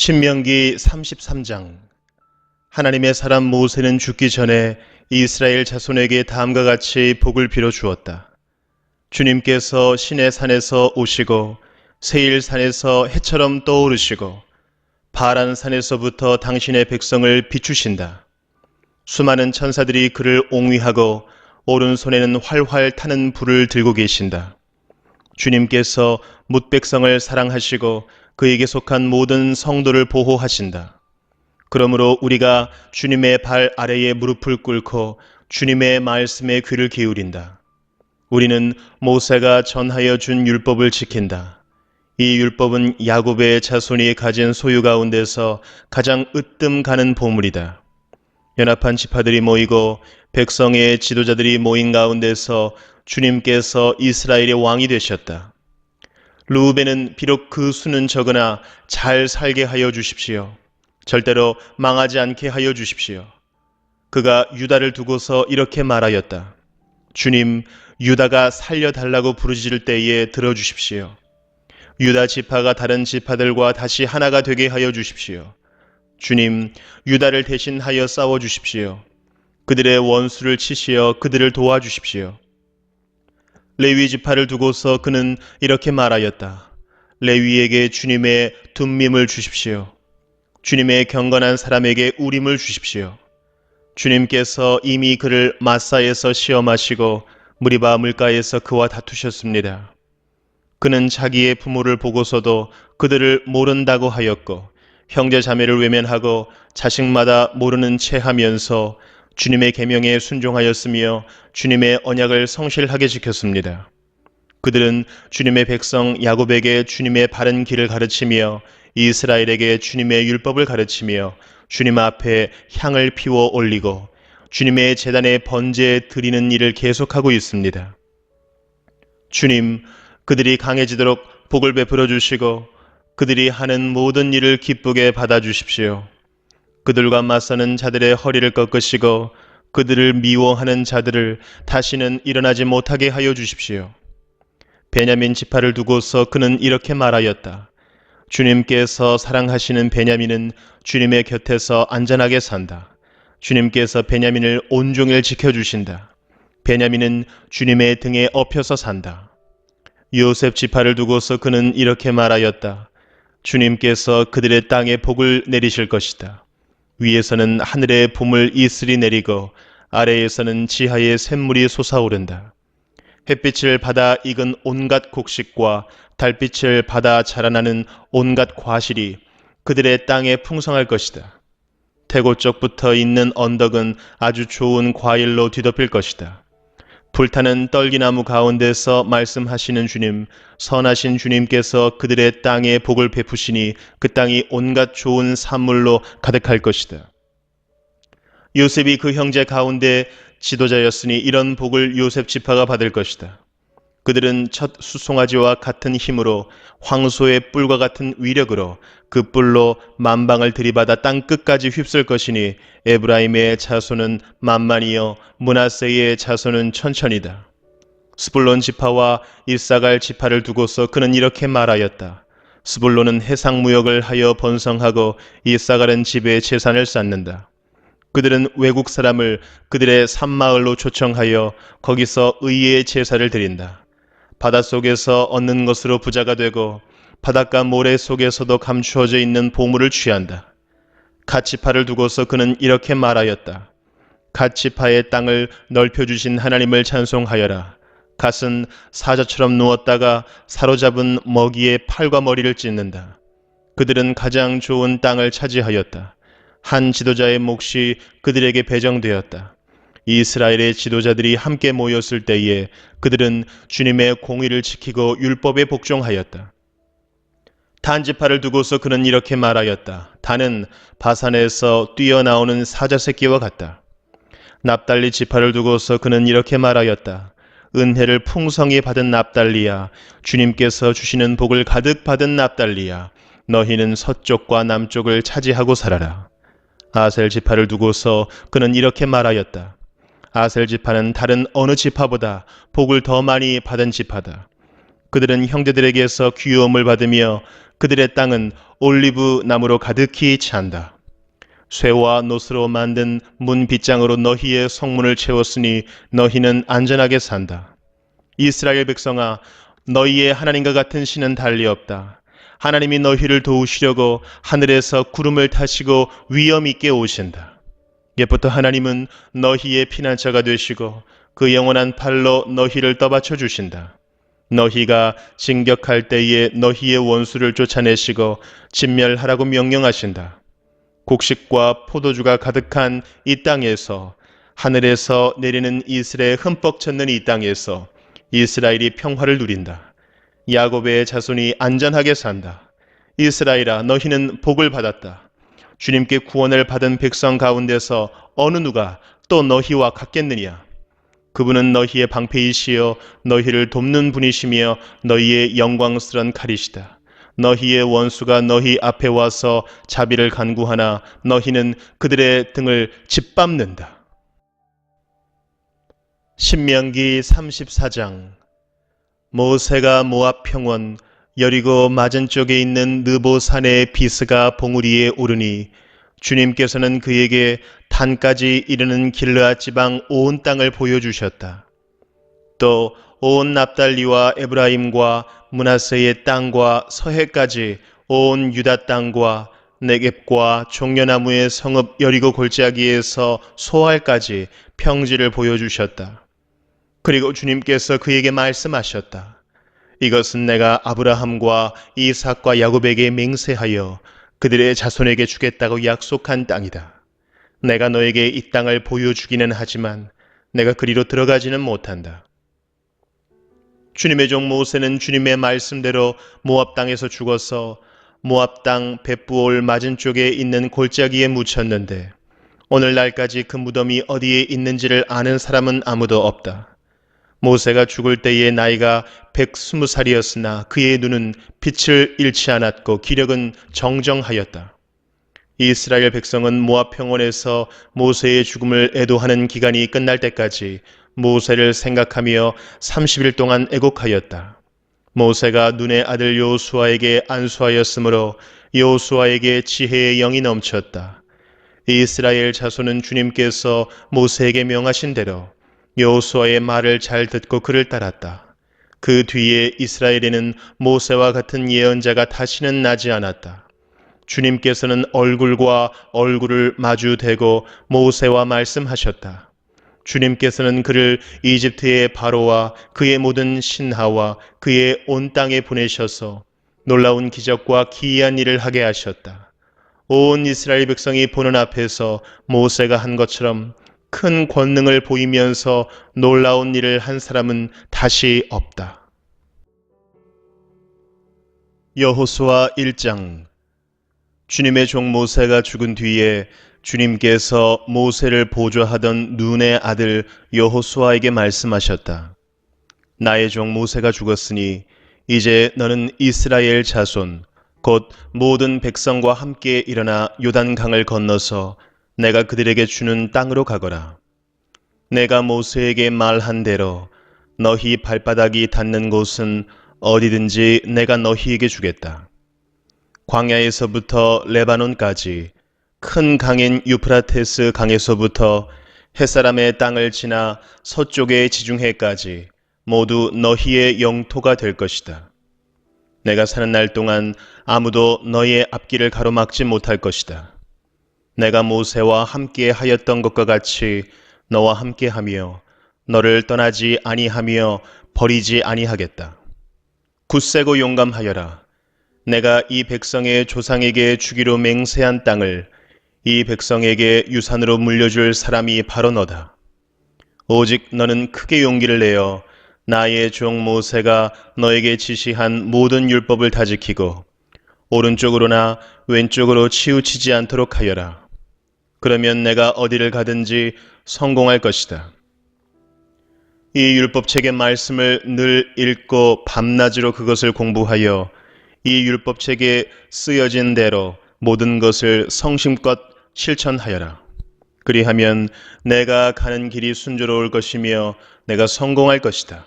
신명기 33장. 하나님의 사람 모세는 죽기 전에 이스라엘 자손에게 다음과 같이 복을 빌어 주었다. 주님께서 시내 산에서 오시고 세일 산에서 해처럼 떠오르시고 바란 산에서부터 당신의 백성을 비추신다. 수많은 천사들이 그를 옹위하고 오른손에는 활활 타는 불을 들고 계신다. 주님께서 뭇 백성을 사랑하시고 그에게 속한 모든 성도를 보호하신다. 그러므로 우리가 주님의 발 아래에 무릎을 꿇고 주님의 말씀에 귀를 기울인다. 우리는 모세가 전하여 준 율법을 지킨다. 이 율법은 야곱의 자손이 가진 소유 가운데서 가장 으뜸 가는 보물이다. 연합한 지파들이 모이고 백성의 지도자들이 모인 가운데서 주님께서 이스라엘의 왕이 되셨다. 르우벤은 비록 그 수는 적으나 잘 살게 하여 주십시오. 절대로 망하지 않게 하여 주십시오. 그가 유다를 두고서 이렇게 말하였다. 주님, 유다가 살려달라고 부르짖을 때에 들어주십시오. 유다 지파가 다른 지파들과 다시 하나가 되게 하여 주십시오. 주님, 유다를 대신하여 싸워주십시오. 그들의 원수를 치시어 그들을 도와주십시오. 레위 지파를 두고서 그는 이렇게 말하였다. 레위에게 주님의 둠밈을 주십시오. 주님의 경건한 사람에게 우림을 주십시오. 주님께서 이미 그를 마사에서 시험하시고 무리바 물가에서 그와 다투셨습니다. 그는 자기의 부모를 보고서도 그들을 모른다고 하였고 형제 자매를 외면하고 자식마다 모르는 채 하면서 주님의 계명에 순종하였으며 주님의 언약을 성실하게 지켰습니다. 그들은 주님의 백성 야곱에게 주님의 바른 길을 가르치며 이스라엘에게 주님의 율법을 가르치며 주님 앞에 향을 피워 올리고 주님의 제단에 번제 드리는 일을 계속하고 있습니다. 주님, 그들이 강해지도록 복을 베풀어 주시고 그들이 하는 모든 일을 기쁘게 받아주십시오. 그들과 맞서는 자들의 허리를 꺾으시고 그들을 미워하는 자들을 다시는 일어나지 못하게 하여 주십시오. 베냐민 지파를 두고서 그는 이렇게 말하였다. 주님께서 사랑하시는 베냐민은 주님의 곁에서 안전하게 산다. 주님께서 베냐민을 온종일 지켜주신다. 베냐민은 주님의 등에 엎혀서 산다. 요셉 지파를 두고서 그는 이렇게 말하였다. 주님께서 그들의 땅에 복을 내리실 것이다. 위에서는 하늘의 봄을 이슬이 내리고 아래에서는 지하의 샘물이 솟아오른다. 햇빛을 받아 익은 온갖 곡식과 달빛을 받아 자라나는 온갖 과실이 그들의 땅에 풍성할 것이다. 태고 쪽부터 있는 언덕은 아주 좋은 과일로 뒤덮일 것이다. 불타는 떨기나무 가운데서 말씀하시는 주님, 선하신 주님께서 그들의 땅에 복을 베푸시니 그 땅이 온갖 좋은 산물로 가득할 것이다. 요셉이 그 형제 가운데 지도자였으니 이런 복을 요셉 지파가 받을 것이다. 그들은 첫 수송아지와 같은 힘으로 황소의 뿔과 같은 위력으로 그 뿔로 만방을 들이받아 땅 끝까지 휩쓸 것이니 에브라임의 자손은 만만이요 므낫세의 자손은 천천이다. 스불론 지파와 이사갈 지파를 두고서 그는 이렇게 말하였다. 스불론은 해상무역을 하여 번성하고 이사갈은 집에 재산을 쌓는다. 그들은 외국 사람을 그들의 산마을로 초청하여 거기서 의의 제사를 드린다. 바닷속에서 얻는 것으로 부자가 되고 바닷가 모래 속에서도 감추어져 있는 보물을 취한다. 갓지파를 두고서 그는 이렇게 말하였다. 갓지파의 땅을 넓혀주신 하나님을 찬송하여라. 갓은 사자처럼 누웠다가 사로잡은 먹이의 팔과 머리를 찢는다. 그들은 가장 좋은 땅을 차지하였다. 한 지도자의 몫이 그들에게 배정되었다. 이스라엘의 지도자들이 함께 모였을 때에 그들은 주님의 공의를 지키고 율법에 복종하였다. 단 지파를 두고서 그는 이렇게 말하였다. 단은 바산에서 뛰어나오는 사자 새끼와 같다. 납달리 지파를 두고서 그는 이렇게 말하였다. 은혜를 풍성히 받은 납달리야, 주님께서 주시는 복을 가득 받은 납달리야, 너희는 서쪽과 남쪽을 차지하고 살아라. 아셀 지파를 두고서 그는 이렇게 말하였다. 아셀 지파는 다른 어느 지파보다 복을 더 많이 받은 지파다. 그들은 형제들에게서 귀여움을 받으며 그들의 땅은 올리브 나무로 가득히 찬다. 쇠와 노스로 만든 문 빗장으로 너희의 성문을 채웠으니 너희는 안전하게 산다. 이스라엘 백성아, 너희의 하나님과 같은 신은 달리 없다. 하나님이 너희를 도우시려고 하늘에서 구름을 타시고 위엄 있게 오신다. 옛부터 하나님은 너희의 피난처가 되시고 그 영원한 팔로 너희를 떠받쳐 주신다. 너희가 진격할 때에 너희의 원수를 쫓아내시고 진멸하라고 명령하신다. 곡식과 포도주가 가득한 이 땅에서, 하늘에서 내리는 이슬에 흠뻑 젖는 이 땅에서 이스라엘이 평화를 누린다. 야곱의 자손이 안전하게 산다. 이스라엘아, 너희는 복을 받았다. 주님께 구원을 받은 백성 가운데서 어느 누가 또 너희와 같겠느냐? 그분은 너희의 방패이시여 너희를 돕는 분이시며 너희의 영광스런 칼이시다. 너희의 원수가 너희 앞에 와서 자비를 간구하나 너희는 그들의 등을 짓밟는다. 신명기 34장. 모세가 모압 평원 여리고 맞은쪽에 있는 느보 산의 비스가 봉우리에 오르니 주님께서는 그에게 단까지 이르는 길르앗 지방 온 땅을 보여주셨다. 또 온 납달리와 에브라임과 므낫세의 땅과 서해까지 온 유다 땅과 네겝과 종려나무의 성읍 여리고 골짜기에서 소알까지 평지를 보여주셨다. 그리고 주님께서 그에게 말씀하셨다. 이것은 내가 아브라함과 이삭과 야곱에게 맹세하여 그들의 자손에게 주겠다고 약속한 땅이다. 내가 너에게 이 땅을 보여주기는 하지만 내가 그리로 들어가지는 못한다. 주님의 종 모세는 주님의 말씀대로 모압 땅에서 죽어서 모압 땅 벳부올 맞은쪽에 있는 골짜기에 묻혔는데 오늘날까지 그 무덤이 어디에 있는지를 아는 사람은 아무도 없다. 모세가 죽을 때의 나이가 120살이었으나 그의 눈은 빛을 잃지 않았고 기력은 정정하였다. 이스라엘 백성은 모압 평원에서 모세의 죽음을 애도하는 기간이 끝날 때까지 모세를 생각하며 30일 동안 애곡하였다. 모세가 눈의 아들 여호수아에게 안수하였으므로 여호수아에게 지혜의 영이 넘쳤다. 이스라엘 자손은 주님께서 모세에게 명하신 대로 여호수아의 말을 잘 듣고 그를 따랐다. 그 뒤에 이스라엘에는 모세와 같은 예언자가 다시는 나지 않았다. 주님께서는 얼굴과 얼굴을 마주대고 모세와 말씀하셨다. 주님께서는 그를 이집트의 바로와 그의 모든 신하와 그의 온 땅에 보내셔서 놀라운 기적과 기이한 일을 하게 하셨다. 온 이스라엘 백성이 보는 앞에서 모세가 한 것처럼 큰 권능을 보이면서 놀라운 일을 한 사람은 다시 없다. 여호수아 1장. 주님의 종 모세가 죽은 뒤에 주님께서 모세를 보좌하던 눈의 아들 여호수아에게 말씀하셨다. 나의 종 모세가 죽었으니 이제 너는 이스라엘 자손 곧 모든 백성과 함께 일어나 요단강을 건너서 내가 그들에게 주는 땅으로 가거라. 내가 모세에게 말한 대로 너희 발바닥이 닿는 곳은 어디든지 내가 너희에게 주겠다. 광야에서부터 레바논까지 큰 강인 유프라테스 강에서부터 햇사람의 땅을 지나 서쪽의 지중해까지 모두 너희의 영토가 될 것이다. 내가 사는 날 동안 아무도 너희의 앞길을 가로막지 못할 것이다. 내가 모세와 함께 하였던 것과 같이 너와 함께하며 너를 떠나지 아니하며 버리지 아니하겠다. 굳세고 용감하여라. 내가 이 백성의 조상에게 주기로 맹세한 땅을 이 백성에게 유산으로 물려줄 사람이 바로 너다. 오직 너는 크게 용기를 내어 나의 종 모세가 너에게 지시한 모든 율법을 다 지키고 오른쪽으로나 왼쪽으로 치우치지 않도록 하여라. 그러면 내가 어디를 가든지 성공할 것이다. 이 율법책의 말씀을 늘 읽고 밤낮으로 그것을 공부하여 이 율법책에 쓰여진 대로 모든 것을 성심껏 실천하여라. 그리하면 내가 가는 길이 순조로울 것이며 내가 성공할 것이다.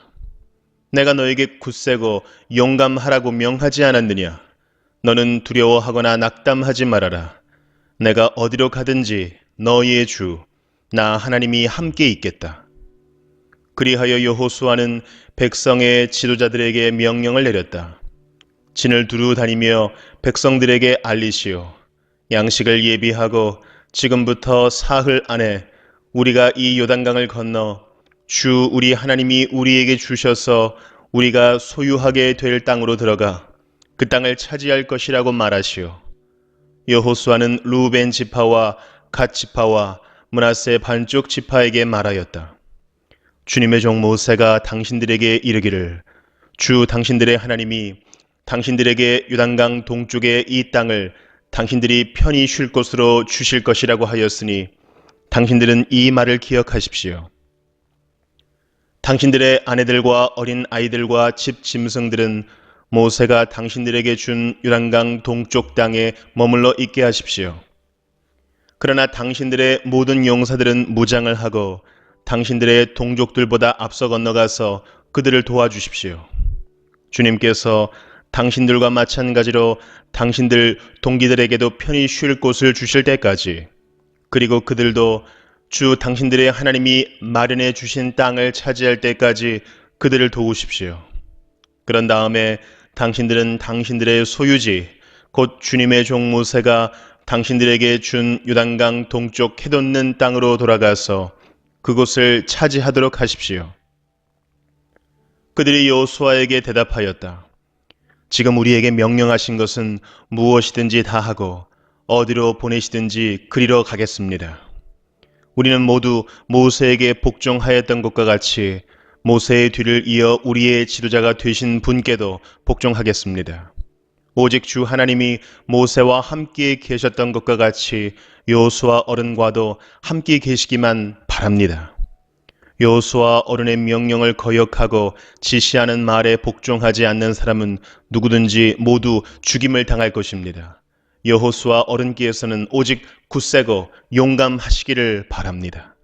내가 너에게 굳세고 용감하라고 명하지 않았느냐? 너는 두려워하거나 낙담하지 말아라. 내가 어디로 가든지 너희의 주, 나 하나님이 함께 있겠다. 그리하여 여호수아는 백성의 지도자들에게 명령을 내렸다. 진을 두루 다니며 백성들에게 알리시오. 양식을 예비하고 지금부터 사흘 안에 우리가 이 요단강을 건너 주 우리 하나님이 우리에게 주셔서 우리가 소유하게 될 땅으로 들어가 그 땅을 차지할 것이라고 말하시오. 여호수아는 루벤 지파와 갓 지파와 므낫세 반쪽 지파에게 말하였다. 주님의 종 모세가 당신들에게 이르기를 주 당신들의 하나님이 당신들에게 요단강 동쪽의 이 땅을 당신들이 편히 쉴 곳으로 주실 것이라고 하였으니 당신들은 이 말을 기억하십시오. 당신들의 아내들과 어린 아이들과 집 짐승들은 모세가 당신들에게 준 요단강 동쪽 땅에 머물러 있게 하십시오. 그러나 당신들의 모든 용사들은 무장을 하고 당신들의 동족들보다 앞서 건너가서 그들을 도와주십시오. 주님께서 당신들과 마찬가지로 당신들 동기들에게도 편히 쉴 곳을 주실 때까지, 그리고 그들도 주 당신들의 하나님이 마련해 주신 땅을 차지할 때까지 그들을 도우십시오. 그런 다음에 당신들은 당신들의 소유지, 곧 주님의 종 모세가 당신들에게 준 요단강 동쪽 해돋는 땅으로 돌아가서 그곳을 차지하도록 하십시오. 그들이 여호수아에게 대답하였다. 지금 우리에게 명령하신 것은 무엇이든지 다 하고 어디로 보내시든지 그리로 가겠습니다. 우리는 모두 모세에게 복종하였던 것과 같이 모세의 뒤를 이어 우리의 지도자가 되신 분께도 복종하겠습니다. 오직 주 하나님이 모세와 함께 계셨던 것과 같이 여호수아 어른과도 함께 계시기만 바랍니다. 여호수아 어른의 명령을 거역하고 지시하는 말에 복종하지 않는 사람은 누구든지 모두 죽임을 당할 것입니다. 여호수아 어른께서는 오직 굳세고 용감하시기를 바랍니다.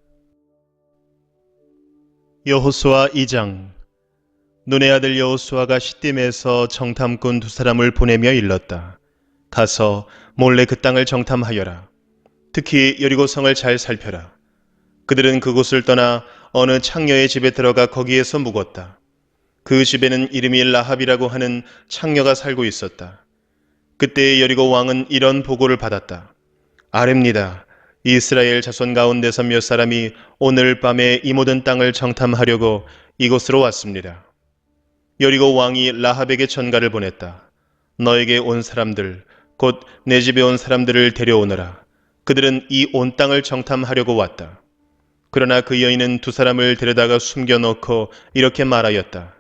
여호수아 2장. 눈의 아들 여호수아가 시딤에서 정탐꾼 2사람을 보내며 일렀다. 가서 몰래 그 땅을 정탐하여라. 특히 여리고성을 잘 살펴라. 그들은 그곳을 떠나 어느 창녀의 집에 들어가 거기에서 묵었다. 그 집에는 이름이 라합이라고 하는 창녀가 살고 있었다. 그때 여리고 왕은 이런 보고를 받았다. 아뢰입니다. 이스라엘 자손 가운데서 몇 사람이 오늘 밤에 이 모든 땅을 정탐하려고 이곳으로 왔습니다. 여리고 왕이 라합에게 전가를 보냈다. 너에게 온 사람들, 곧 내 집에 온 사람들을 데려오너라. 그들은 이 온 땅을 정탐하려고 왔다. 그러나 그 여인은 2사람을 데려다가 숨겨놓고 이렇게 말하였다.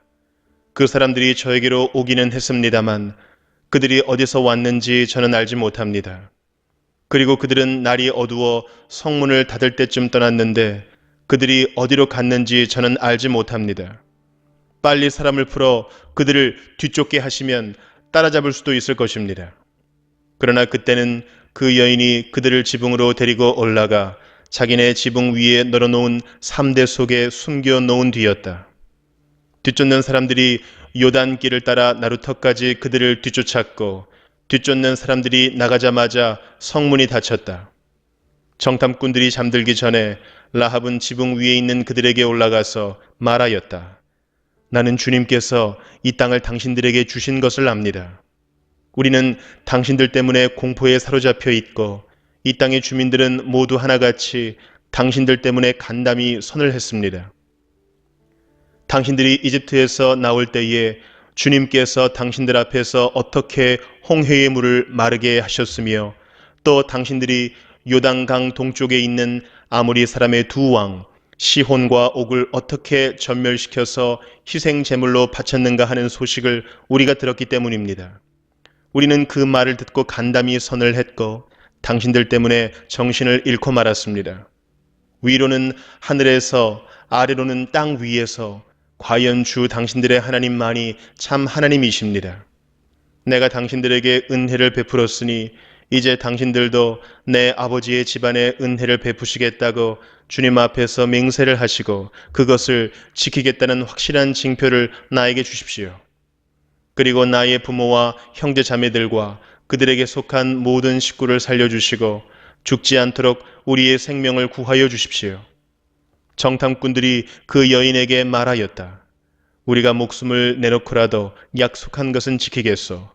그 사람들이 저에게로 오기는 했습니다만 그들이 어디서 왔는지 저는 알지 못합니다. 그리고 그들은 날이 어두워 성문을 닫을 때쯤 떠났는데 그들이 어디로 갔는지 저는 알지 못합니다. 빨리 사람을 풀어 그들을 뒤쫓게 하시면 따라잡을 수도 있을 것입니다. 그러나 그때는 그 여인이 그들을 지붕으로 데리고 올라가 자기네 지붕 위에 널어놓은 3대 속에 숨겨놓은 뒤였다. 뒤쫓는 사람들이 요단길을 따라 나루터까지 그들을 뒤쫓았고 뒤쫓는 사람들이 나가자마자 성문이 닫혔다. 정탐꾼들이 잠들기 전에 라합은 지붕 위에 있는 그들에게 올라가서 말하였다. 나는 주님께서 이 땅을 당신들에게 주신 것을 압니다. 우리는 당신들 때문에 공포에 사로잡혀 있고 이 땅의 주민들은 모두 하나같이 당신들 때문에 간담이 선을 했습니다. 당신들이 이집트에서 나올 때에 주님께서 당신들 앞에서 어떻게 홍해의 물을 마르게 하셨으며 또 당신들이 요단강 동쪽에 있는 아모리 사람의 2왕 시혼과 옥을 어떻게 전멸시켜서 희생 제물로 바쳤는가 하는 소식을 우리가 들었기 때문입니다. 우리는 그 말을 듣고 간담이 선을 했고 당신들 때문에 정신을 잃고 말았습니다. 위로는 하늘에서 아래로는 땅 위에서 과연 주 당신들의 하나님만이 참 하나님이십니다. 내가 당신들에게 은혜를 베풀었으니 이제 당신들도 내 아버지의 집안에 은혜를 베푸시겠다고 주님 앞에서 맹세를 하시고 그것을 지키겠다는 확실한 징표를 나에게 주십시오. 그리고 나의 부모와 형제 자매들과 그들에게 속한 모든 식구를 살려주시고 죽지 않도록 우리의 생명을 구하여 주십시오. 정탐꾼들이 그 여인에게 말하였다. 우리가 목숨을 내놓고라도 약속한 것은 지키겠소.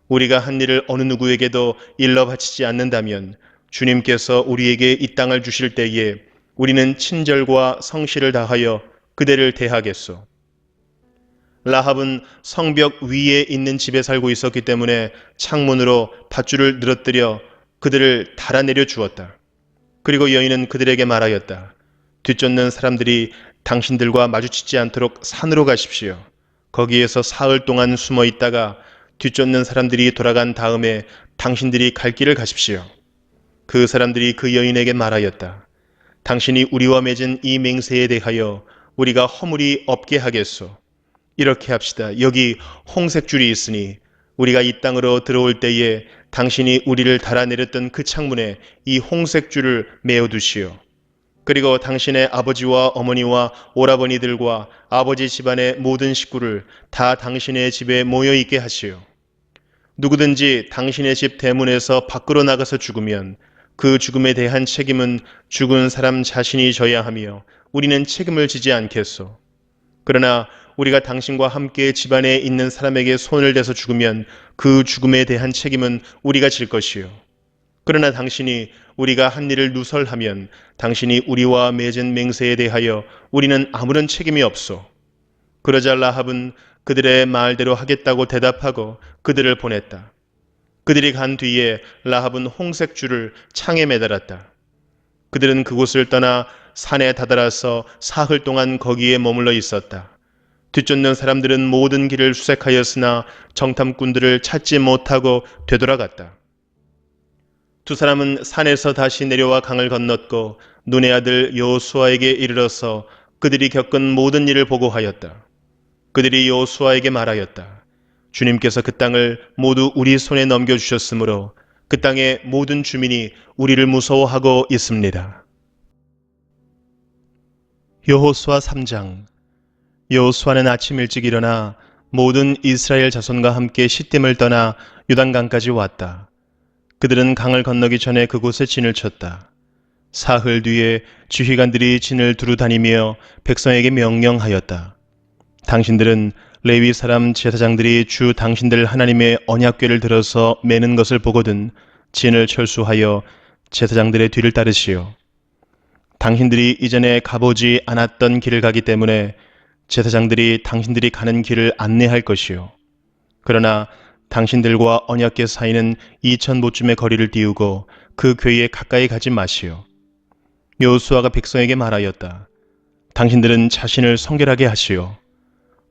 우리가 한 일을 어느 누구에게도 일러 바치지 않는다면 주님께서 우리에게 이 땅을 주실 때에 우리는 친절과 성실을 다하여 그대를 대하겠소. 라합은 성벽 위에 있는 집에 살고 있었기 때문에 창문으로 밧줄을 늘어뜨려 그들을 달아내려 주었다. 그리고 여인은 그들에게 말하였다. 뒤쫓는 사람들이 당신들과 마주치지 않도록 산으로 가십시오. 거기에서 사흘 동안 숨어 있다가 뒤쫓는 사람들이 돌아간 다음에 당신들이 갈 길을 가십시오. 그 사람들이 그 여인에게 말하였다. 당신이 우리와 맺은 이 맹세에 대하여 우리가 허물이 없게 하겠소. 이렇게 합시다. 여기 홍색줄이 있으니 우리가 이 땅으로 들어올 때에 당신이 우리를 달아내렸던 그 창문에 이 홍색줄을 메어두시오. 그리고 당신의 아버지와 어머니와 오라버니들과 아버지 집안의 모든 식구를 다 당신의 집에 모여있게 하시오. 누구든지 당신의 집 대문에서 밖으로 나가서 죽으면 그 죽음에 대한 책임은 죽은 사람 자신이 져야 하며 우리는 책임을 지지 않겠소. 그러나 우리가 당신과 함께 집안에 있는 사람에게 손을 대서 죽으면 그 죽음에 대한 책임은 우리가 질 것이요. 그러나 당신이 우리가 한 일을 누설하면 당신이 우리와 맺은 맹세에 대하여 우리는 아무런 책임이 없소. 그러자 라합은 그들의 말대로 하겠다고 대답하고 그들을 보냈다. 그들이 간 뒤에 라합은 홍색 줄을 창에 매달았다. 그들은 그곳을 떠나 산에 다다라서 사흘 동안 거기에 머물러 있었다. 뒤쫓는 사람들은 모든 길을 수색하였으나 정탐꾼들을 찾지 못하고 되돌아갔다. 두 사람은 산에서 다시 내려와 강을 건넜고 눈의 아들 여호수아에게 이르러서 그들이 겪은 모든 일을 보고하였다. 그들이 여호수아에게 말하였다. 주님께서 그 땅을 모두 우리 손에 넘겨주셨으므로 그 땅의 모든 주민이 우리를 무서워하고 있습니다. 여호수아 3장. 여호수아는 아침 일찍 일어나 모든 이스라엘 자손과 함께 시딤을 떠나 요단강까지 왔다. 그들은 강을 건너기 전에 그곳에 진을 쳤다. 사흘 뒤에 지휘관들이 진을 두루 다니며 백성에게 명령하였다. 당신들은 레위 사람 제사장들이 주 당신들 하나님의 언약궤를 들어서 매는 것을 보거든 진을 철수하여 제사장들의 뒤를 따르시오. 당신들이 이전에 가보지 않았던 길을 가기 때문에 제사장들이 당신들이 가는 길을 안내할 것이요. 그러나 당신들과 언약궤 사이는 2000보쯤의 거리를 띄우고 그 궤에 가까이 가지 마시오. 여호수아가 백성에게 말하였다. 당신들은 자신을 성결하게 하시오.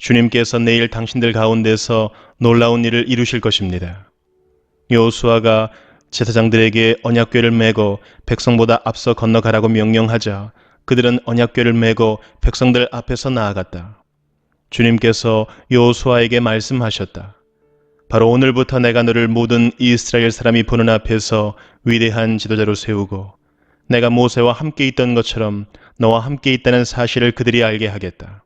주님께서 내일 당신들 가운데서 놀라운 일을 이루실 것입니다. 여호수아가 제사장들에게 언약궤를 메고 백성보다 앞서 건너가라고 명령하자 그들은 언약궤를 메고 백성들 앞에서 나아갔다. 주님께서 여호수아에게 말씀하셨다. 바로 오늘부터 내가 너를 모든 이스라엘 사람이 보는 앞에서 위대한 지도자로 세우고 내가 모세와 함께 있던 것처럼 너와 함께 있다는 사실을 그들이 알게 하겠다.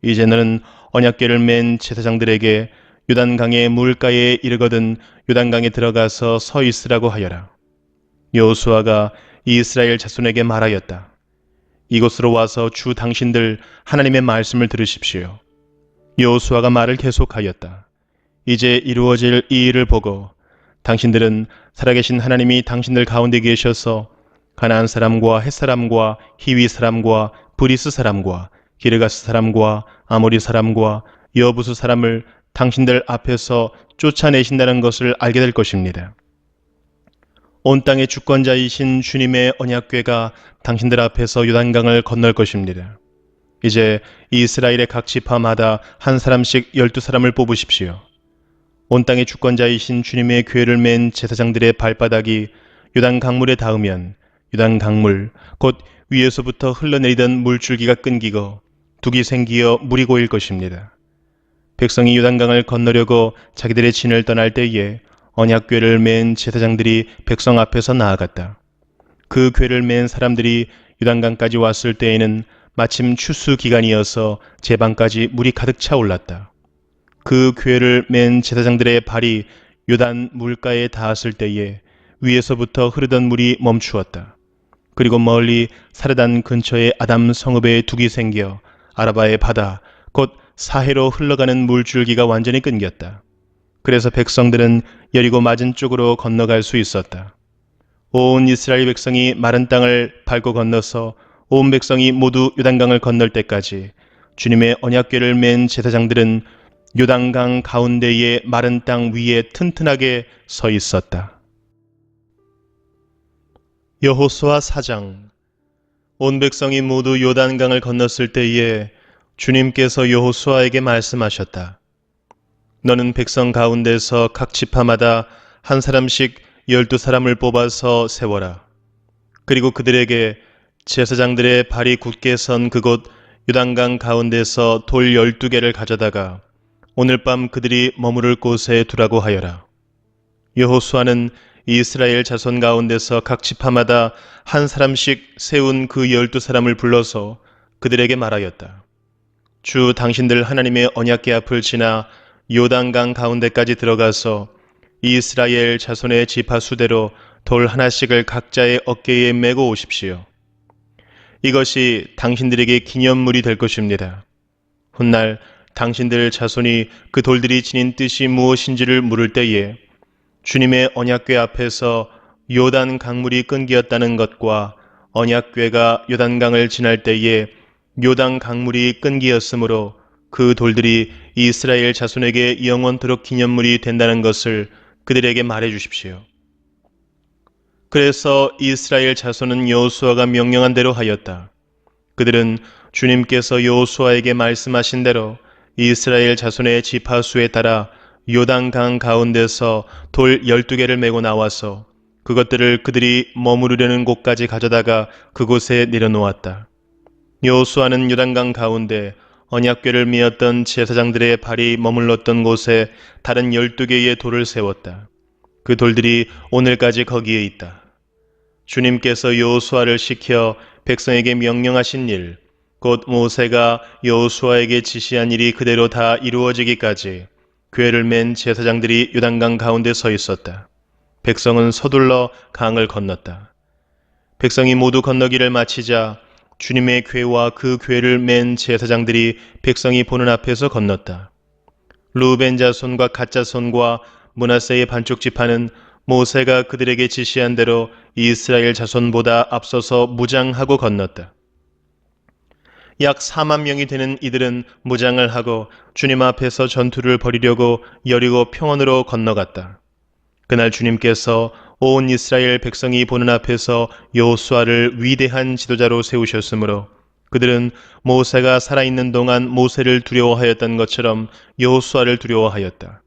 이제 너는 언약궤를 맨 제사장들에게 요단강의 물가에 이르거든 요단강에 들어가서 서 있으라고 하여라. 여호수아가 이스라엘 자손에게 말하였다. 이곳으로 와서 주 당신들 하나님의 말씀을 들으십시오. 여호수아가 말을 계속하였다. 이제 이루어질 이 일을 보고 당신들은 살아계신 하나님이 당신들 가운데 계셔서 가나안 사람과 헷 사람과 히위 사람과 브리스 사람과 기르가스 사람과 아모리 사람과 여부수 사람을 당신들 앞에서 쫓아내신다는 것을 알게 될 것입니다. 온 땅의 주권자이신 주님의 언약궤가 당신들 앞에서 요단강을 건널 것입니다. 이제 이스라엘의 각 지파마다 한 사람씩 12사람을 뽑으십시오. 온 땅의 주권자이신 주님의 궤를 맨 제사장들의 발바닥이 요단 강물에 닿으면 요단 강물 곧 위에서부터 흘러내리던 물줄기가 끊기고 둑이 생기어 물이 고일 것입니다. 백성이 요단강을 건너려고 자기들의 진을 떠날 때에 언약궤를 맨 제사장들이 백성 앞에서 나아갔다. 그 궤를 맨 사람들이 요단강까지 왔을 때에는 마침 추수 기간이어서 제방까지 물이 가득 차 올랐다. 그 궤를 맨 제사장들의 발이 요단 물가에 닿았을 때에 위에서부터 흐르던 물이 멈추었다. 그리고 멀리 사르단 근처의 아담 성읍에 둑이 생겨 아라바의 바다 곧 사해로 흘러가는 물줄기가 완전히 끊겼다. 그래서 백성들은 여리고 맞은 쪽으로 건너갈 수 있었다. 온 이스라엘 백성이 마른 땅을 밟고 건너서 온 백성이 모두 요단강을 건널 때까지 주님의 언약궤를 맨 제사장들은 요단강 가운데의 마른 땅 위에 튼튼하게 서 있었다. 여호수아 4장. 온 백성이 모두 요단강을 건넜을 때에 주님께서 여호수아에게 말씀하셨다. 너는 백성 가운데서 각 지파마다 한 사람씩 12사람을 뽑아서 세워라. 그리고 그들에게 제사장들의 발이 굳게 선 그곳 요단강 가운데서 돌 12개를 가져다가 오늘 밤 그들이 머무를 곳에 두라고 하여라. 여호수아는 이스라엘 자손 가운데서 각 지파마다 한 사람씩 세운 그 12사람을 불러서 그들에게 말하였다. 주 당신들 하나님의 언약궤 앞을 지나 요단강 가운데까지 들어가서 이스라엘 자손의 지파 수대로 돌 하나씩을 각자의 어깨에 메고 오십시오. 이것이 당신들에게 기념물이 될 것입니다. 훗날 당신들 자손이 그 돌들이 지닌 뜻이 무엇인지를 물을 때에 주님의 언약궤 앞에서 요단 강물이 끊기었다는 것과 언약궤가 요단강을 지날 때에 요단 강물이 끊기었으므로 그 돌들이 이스라엘 자손에게 영원토록 기념물이 된다는 것을 그들에게 말해 주십시오. 그래서 이스라엘 자손은 여호수아가 명령한 대로 하였다. 그들은 주님께서 여호수아에게 말씀하신 대로 이스라엘 자손의 지파수에 따라 요단강 가운데서 돌 12개를 메고 나와서 그것들을 그들이 머무르려는 곳까지 가져다가 그곳에 내려놓았다. 여호수아는 요단강 가운데 언약궤를 메었던 제사장들의 발이 머물렀던 곳에 다른 12개의 돌을 세웠다. 그 돌들이 오늘까지 거기에 있다. 주님께서 여호수아를 시켜 백성에게 명령하신 일, 곧 모세가 여호수아에게 지시한 일이 그대로 다 이루어지기까지 궤를 맨 제사장들이 요단강 가운데 서 있었다. 백성은 서둘러 강을 건넜다. 백성이 모두 건너기를 마치자 주님의 궤와 그 궤를 맨 제사장들이 백성이 보는 앞에서 건넜다. 루벤 자손과 갓 자손과 므낫세의 반쪽 지파는 모세가 그들에게 지시한 대로 이스라엘 자손보다 앞서서 무장하고 건넜다. 약 4만 명이 되는 이들은 무장을 하고 주님 앞에서 전투를 벌이려고 여리고 평원으로 건너갔다. 그날 주님께서 온 이스라엘 백성이 보는 앞에서 여호수아를 위대한 지도자로 세우셨으므로 그들은 모세가 살아있는 동안 모세를 두려워하였던 것처럼 여호수아를 두려워하였다.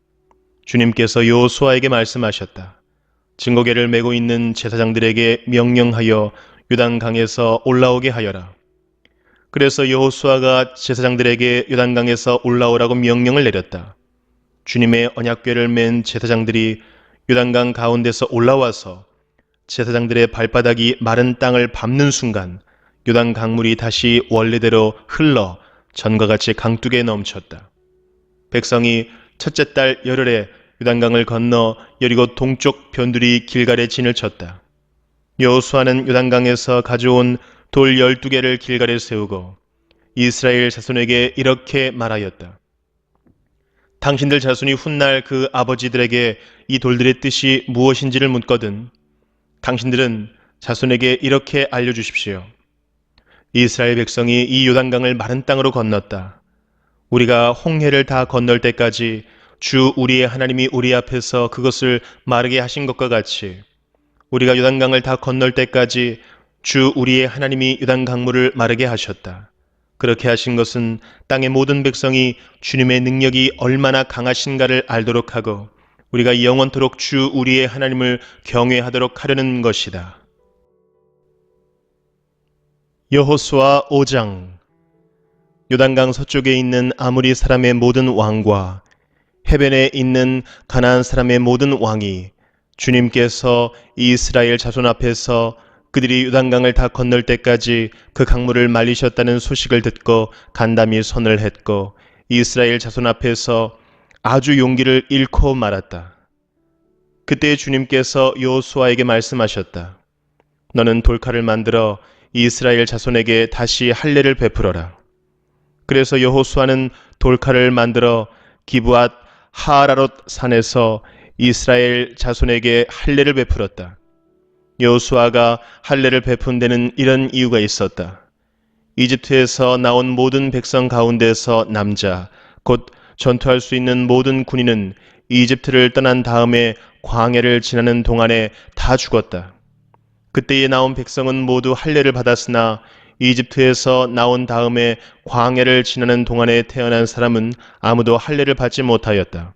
주님께서 여호수아에게 말씀하셨다. 증거궤를 메고 있는 제사장들에게 명령하여 요단강에서 올라오게 하여라. 그래서 여호수아가 제사장들에게 요단강에서 올라오라고 명령을 내렸다. 주님의 언약궤를 맨 제사장들이 요단강 가운데서 올라와서 제사장들의 발바닥이 마른 땅을 밟는 순간 요단 강물이 다시 원래대로 흘러 전과 같이 강둑에 넘쳤다. 백성이 첫째 달 열흘에 요단강을 건너 여리고 동쪽 변두리 길갈에 진을 쳤다. 여호수아는 요단강에서 가져온 돌 12개를 길갈에 세우고 이스라엘 자손에게 이렇게 말하였다. 당신들 자손이 훗날 그 아버지들에게 이 돌들의 뜻이 무엇인지를 묻거든 당신들은 자손에게 이렇게 알려주십시오. 이스라엘 백성이 이 요단강을 마른 땅으로 건넜다. 우리가 홍해를 다 건널 때까지 주 우리의 하나님이 우리 앞에서 그것을 마르게 하신 것과 같이 우리가 요단강을 다 건널 때까지 주 우리의 하나님이 요단 강물을 마르게 하셨다. 그렇게 하신 것은 땅의 모든 백성이 주님의 능력이 얼마나 강하신가를 알도록 하고 우리가 영원토록 주 우리의 하나님을 경외하도록 하려는 것이다. 여호수아 5장. 요단강 서쪽에 있는 아모리 사람의 모든 왕과 해변에 있는 가나안 사람의 모든 왕이 주님께서 이스라엘 자손 앞에서 그들이 요단강을 다 건널 때까지 그 강물을 말리셨다는 소식을 듣고 간담이 선을 했고 이스라엘 자손 앞에서 아주 용기를 잃고 말았다. 그때 주님께서 여호수아에게 말씀하셨다. 너는 돌칼을 만들어 이스라엘 자손에게 다시 할례를 베풀어라. 그래서 여호수아는 돌칼을 만들어 기브앗 하라롯 산에서 이스라엘 자손에게 할례를 베풀었다. 여호수아가 할례를 베푼 데는 이런 이유가 있었다. 이집트에서 나온 모든 백성 가운데서 남자, 곧 전투할 수 있는 모든 군인은 이집트를 떠난 다음에 광야를 지나는 동안에 다 죽었다. 그때에 나온 백성은 모두 할례를 받았으나 이집트에서 나온 다음에 광야를 지나는 동안에 태어난 사람은 아무도 할례를 받지 못하였다.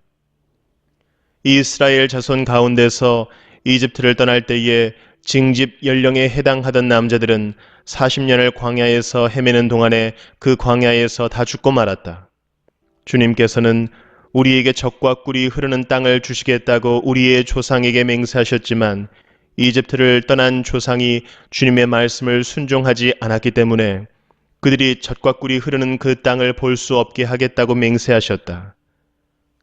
이스라엘 자손 가운데서 이집트를 떠날 때에 징집 연령에 해당하던 남자들은 40년을 광야에서 헤매는 동안에 그 광야에서 다 죽고 말았다. 주님께서는 우리에게 젖과 꿀이 흐르는 땅을 주시겠다고 우리의 조상에게 맹세하셨지만 이집트를 떠난 조상이 주님의 말씀을 순종하지 않았기 때문에 그들이 젖과 꿀이 흐르는 그 땅을 볼 수 없게 하겠다고 맹세하셨다.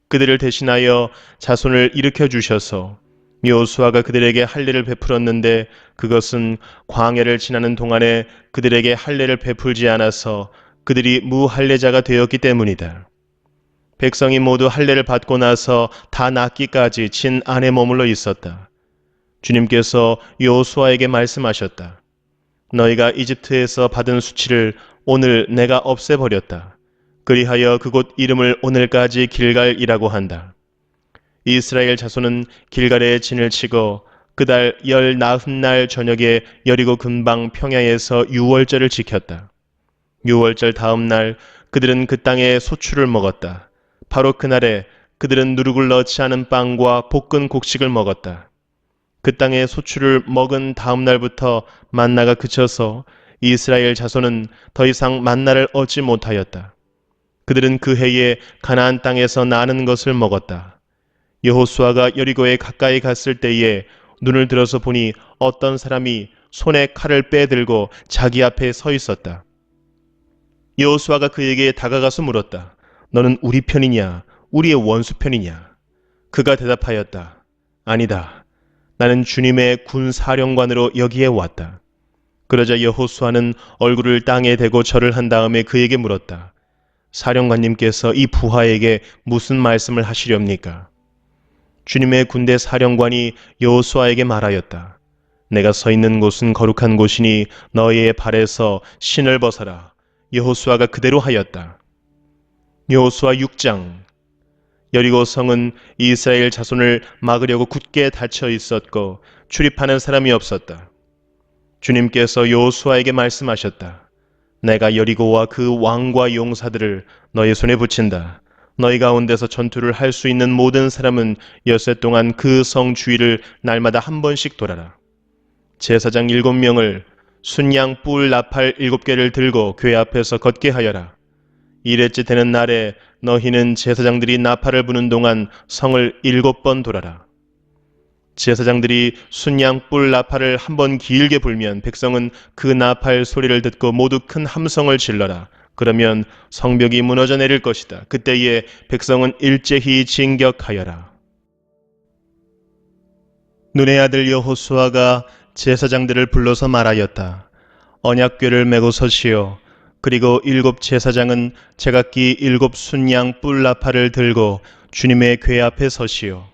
그들을 대신하여 자손을 일으켜 주셔서 여호수아가 그들에게 할례를 베풀었는데 그것은 광야를 지나는 동안에 그들에게 할례를 베풀지 않아서 그들이 무할례자가 되었기 때문이다. 백성이 모두 할례를 받고 나서 다 낫기까지 진 안에 머물러 있었다. 주님께서 여호수아에게 말씀하셨다. 너희가 이집트에서 받은 수치를 오늘 내가 없애버렸다. 그리하여 그곳 이름을 오늘까지 길갈이라고 한다. 이스라엘 자손은 길갈에 진을 치고 그달 19날 저녁에 여리고 근방 평야에서 유월절을 지켰다. 유월절 다음 날 그들은 그 땅에 소출을 먹었다. 바로 그날에 그들은 누룩을 넣지 않은 빵과 볶은 곡식을 먹었다. 그 땅의 소출을 먹은 다음 날부터 만나가 그쳐서 이스라엘 자손은 더 이상 만나를 얻지 못하였다. 그들은 그 해에 가나안 땅에서 나는 것을 먹었다. 여호수아가 여리고에 가까이 갔을 때에 눈을 들어서 보니 어떤 사람이 손에 칼을 빼들고 자기 앞에 서 있었다. 여호수아가 그에게 다가가서 물었다. 너는 우리 편이냐? 우리의 원수 편이냐? 그가 대답하였다. 아니다. 나는 주님의 군 사령관으로 여기에 왔다. 그러자 여호수아는 얼굴을 땅에 대고 절을 한 다음에 그에게 물었다. 사령관님께서 이 부하에게 무슨 말씀을 하시렵니까? 주님의 군대 사령관이 여호수아에게 말하였다. 내가 서 있는 곳은 거룩한 곳이니 너희의 발에서 신을 벗어라. 여호수아가 그대로 하였다. 여호수아 6장. 여리고 성은 이스라엘 자손을 막으려고 굳게 닫혀 있었고 출입하는 사람이 없었다. 주님께서 여호수아에게 말씀하셨다. 내가 여리고와 그 왕과 용사들을 너희 손에 붙인다. 너희 가운데서 전투를 할 수 있는 모든 사람은 엿새 동안 그 성 주위를 날마다 한 번씩 돌아라. 제사장 7명을 순양 뿔 나팔 7개를 들고 교회 앞에서 걷게 하여라. 일회째 되는 날에 너희는 제사장들이 나팔을 부는 동안 성을 7번 돌아라. 제사장들이 순양 뿔 나팔을 한 번 길게 불면 백성은 그 나팔 소리를 듣고 모두 큰 함성을 질러라. 그러면 성벽이 무너져 내릴 것이다. 그때에 백성은 일제히 진격하여라. 눈의 아들 여호수아가 제사장들을 불러서 말하였다. 언약궤를 메고 서시오. 그리고 7 제사장은 제각기 7 순양 뿔 나팔을 들고 주님의 궤 앞에 서시오.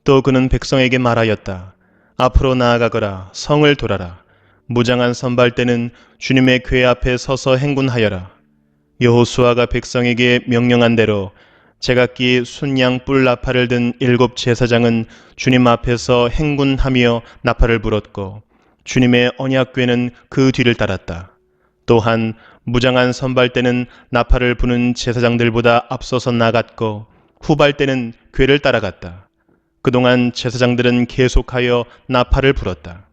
또 그는 백성에게 말하였다. 앞으로 나아가거라. 성을 돌아라. 무장한 선발대는 주님의 궤 앞에 서서 행군하여라. 여호수아가 백성에게 명령한 대로 제각기 순양 뿔 나팔을 든 7 제사장은 주님 앞에서 행군하며 나팔을 불었고 주님의 언약궤는 그 뒤를 따랐다. 또한 무장한 선발대는 나팔을 부는 제사장들보다 앞서서 나갔고 후발대는 궤를 따라갔다. 그동안 제사장들은 계속하여 나팔을 불었다.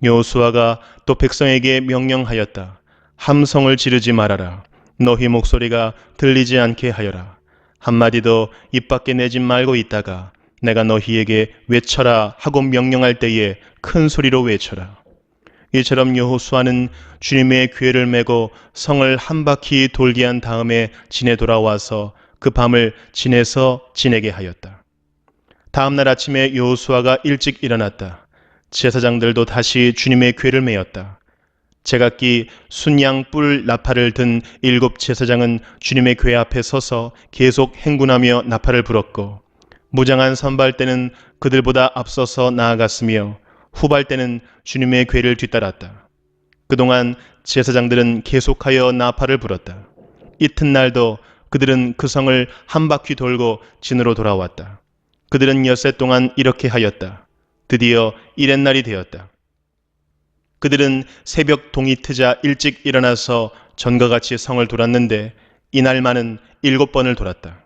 여호수아가 또 백성에게 명령하였다. 함성을 지르지 말아라. 너희 목소리가 들리지 않게 하여라. 한마디도 입 밖에 내지 말고 있다가 내가 너희에게 외쳐라 하고 명령할 때에 큰 소리로 외쳐라. 이처럼 여호수아는 주님의 궤를 메고 성을 한 바퀴 돌게 한 다음에 진에 돌아와서 그 밤을 지내서 지내게 하였다. 다음 날 아침에 여호수아가 일찍 일어났다. 제사장들도 다시 주님의 궤를 메었다. 제각기 순양 뿔 나팔을 든 7 제사장은 주님의 궤 앞에 서서 계속 행군하며 나팔을 불었고, 무장한 선발대는 그들보다 앞서서 나아갔으며 후발대는 주님의 궤를 뒤따랐다. 그동안 제사장들은 계속하여 나팔을 불었다. 이튿날도 그들은 그 성을 한 바퀴 돌고 진으로 돌아왔다. 그들은 엿새 동안 이렇게 하였다. 드디어 이렛날이 되었다. 그들은 새벽 동이 트자 일찍 일어나서 전과 같이 성을 돌았는데 이날만은 7번을 돌았다.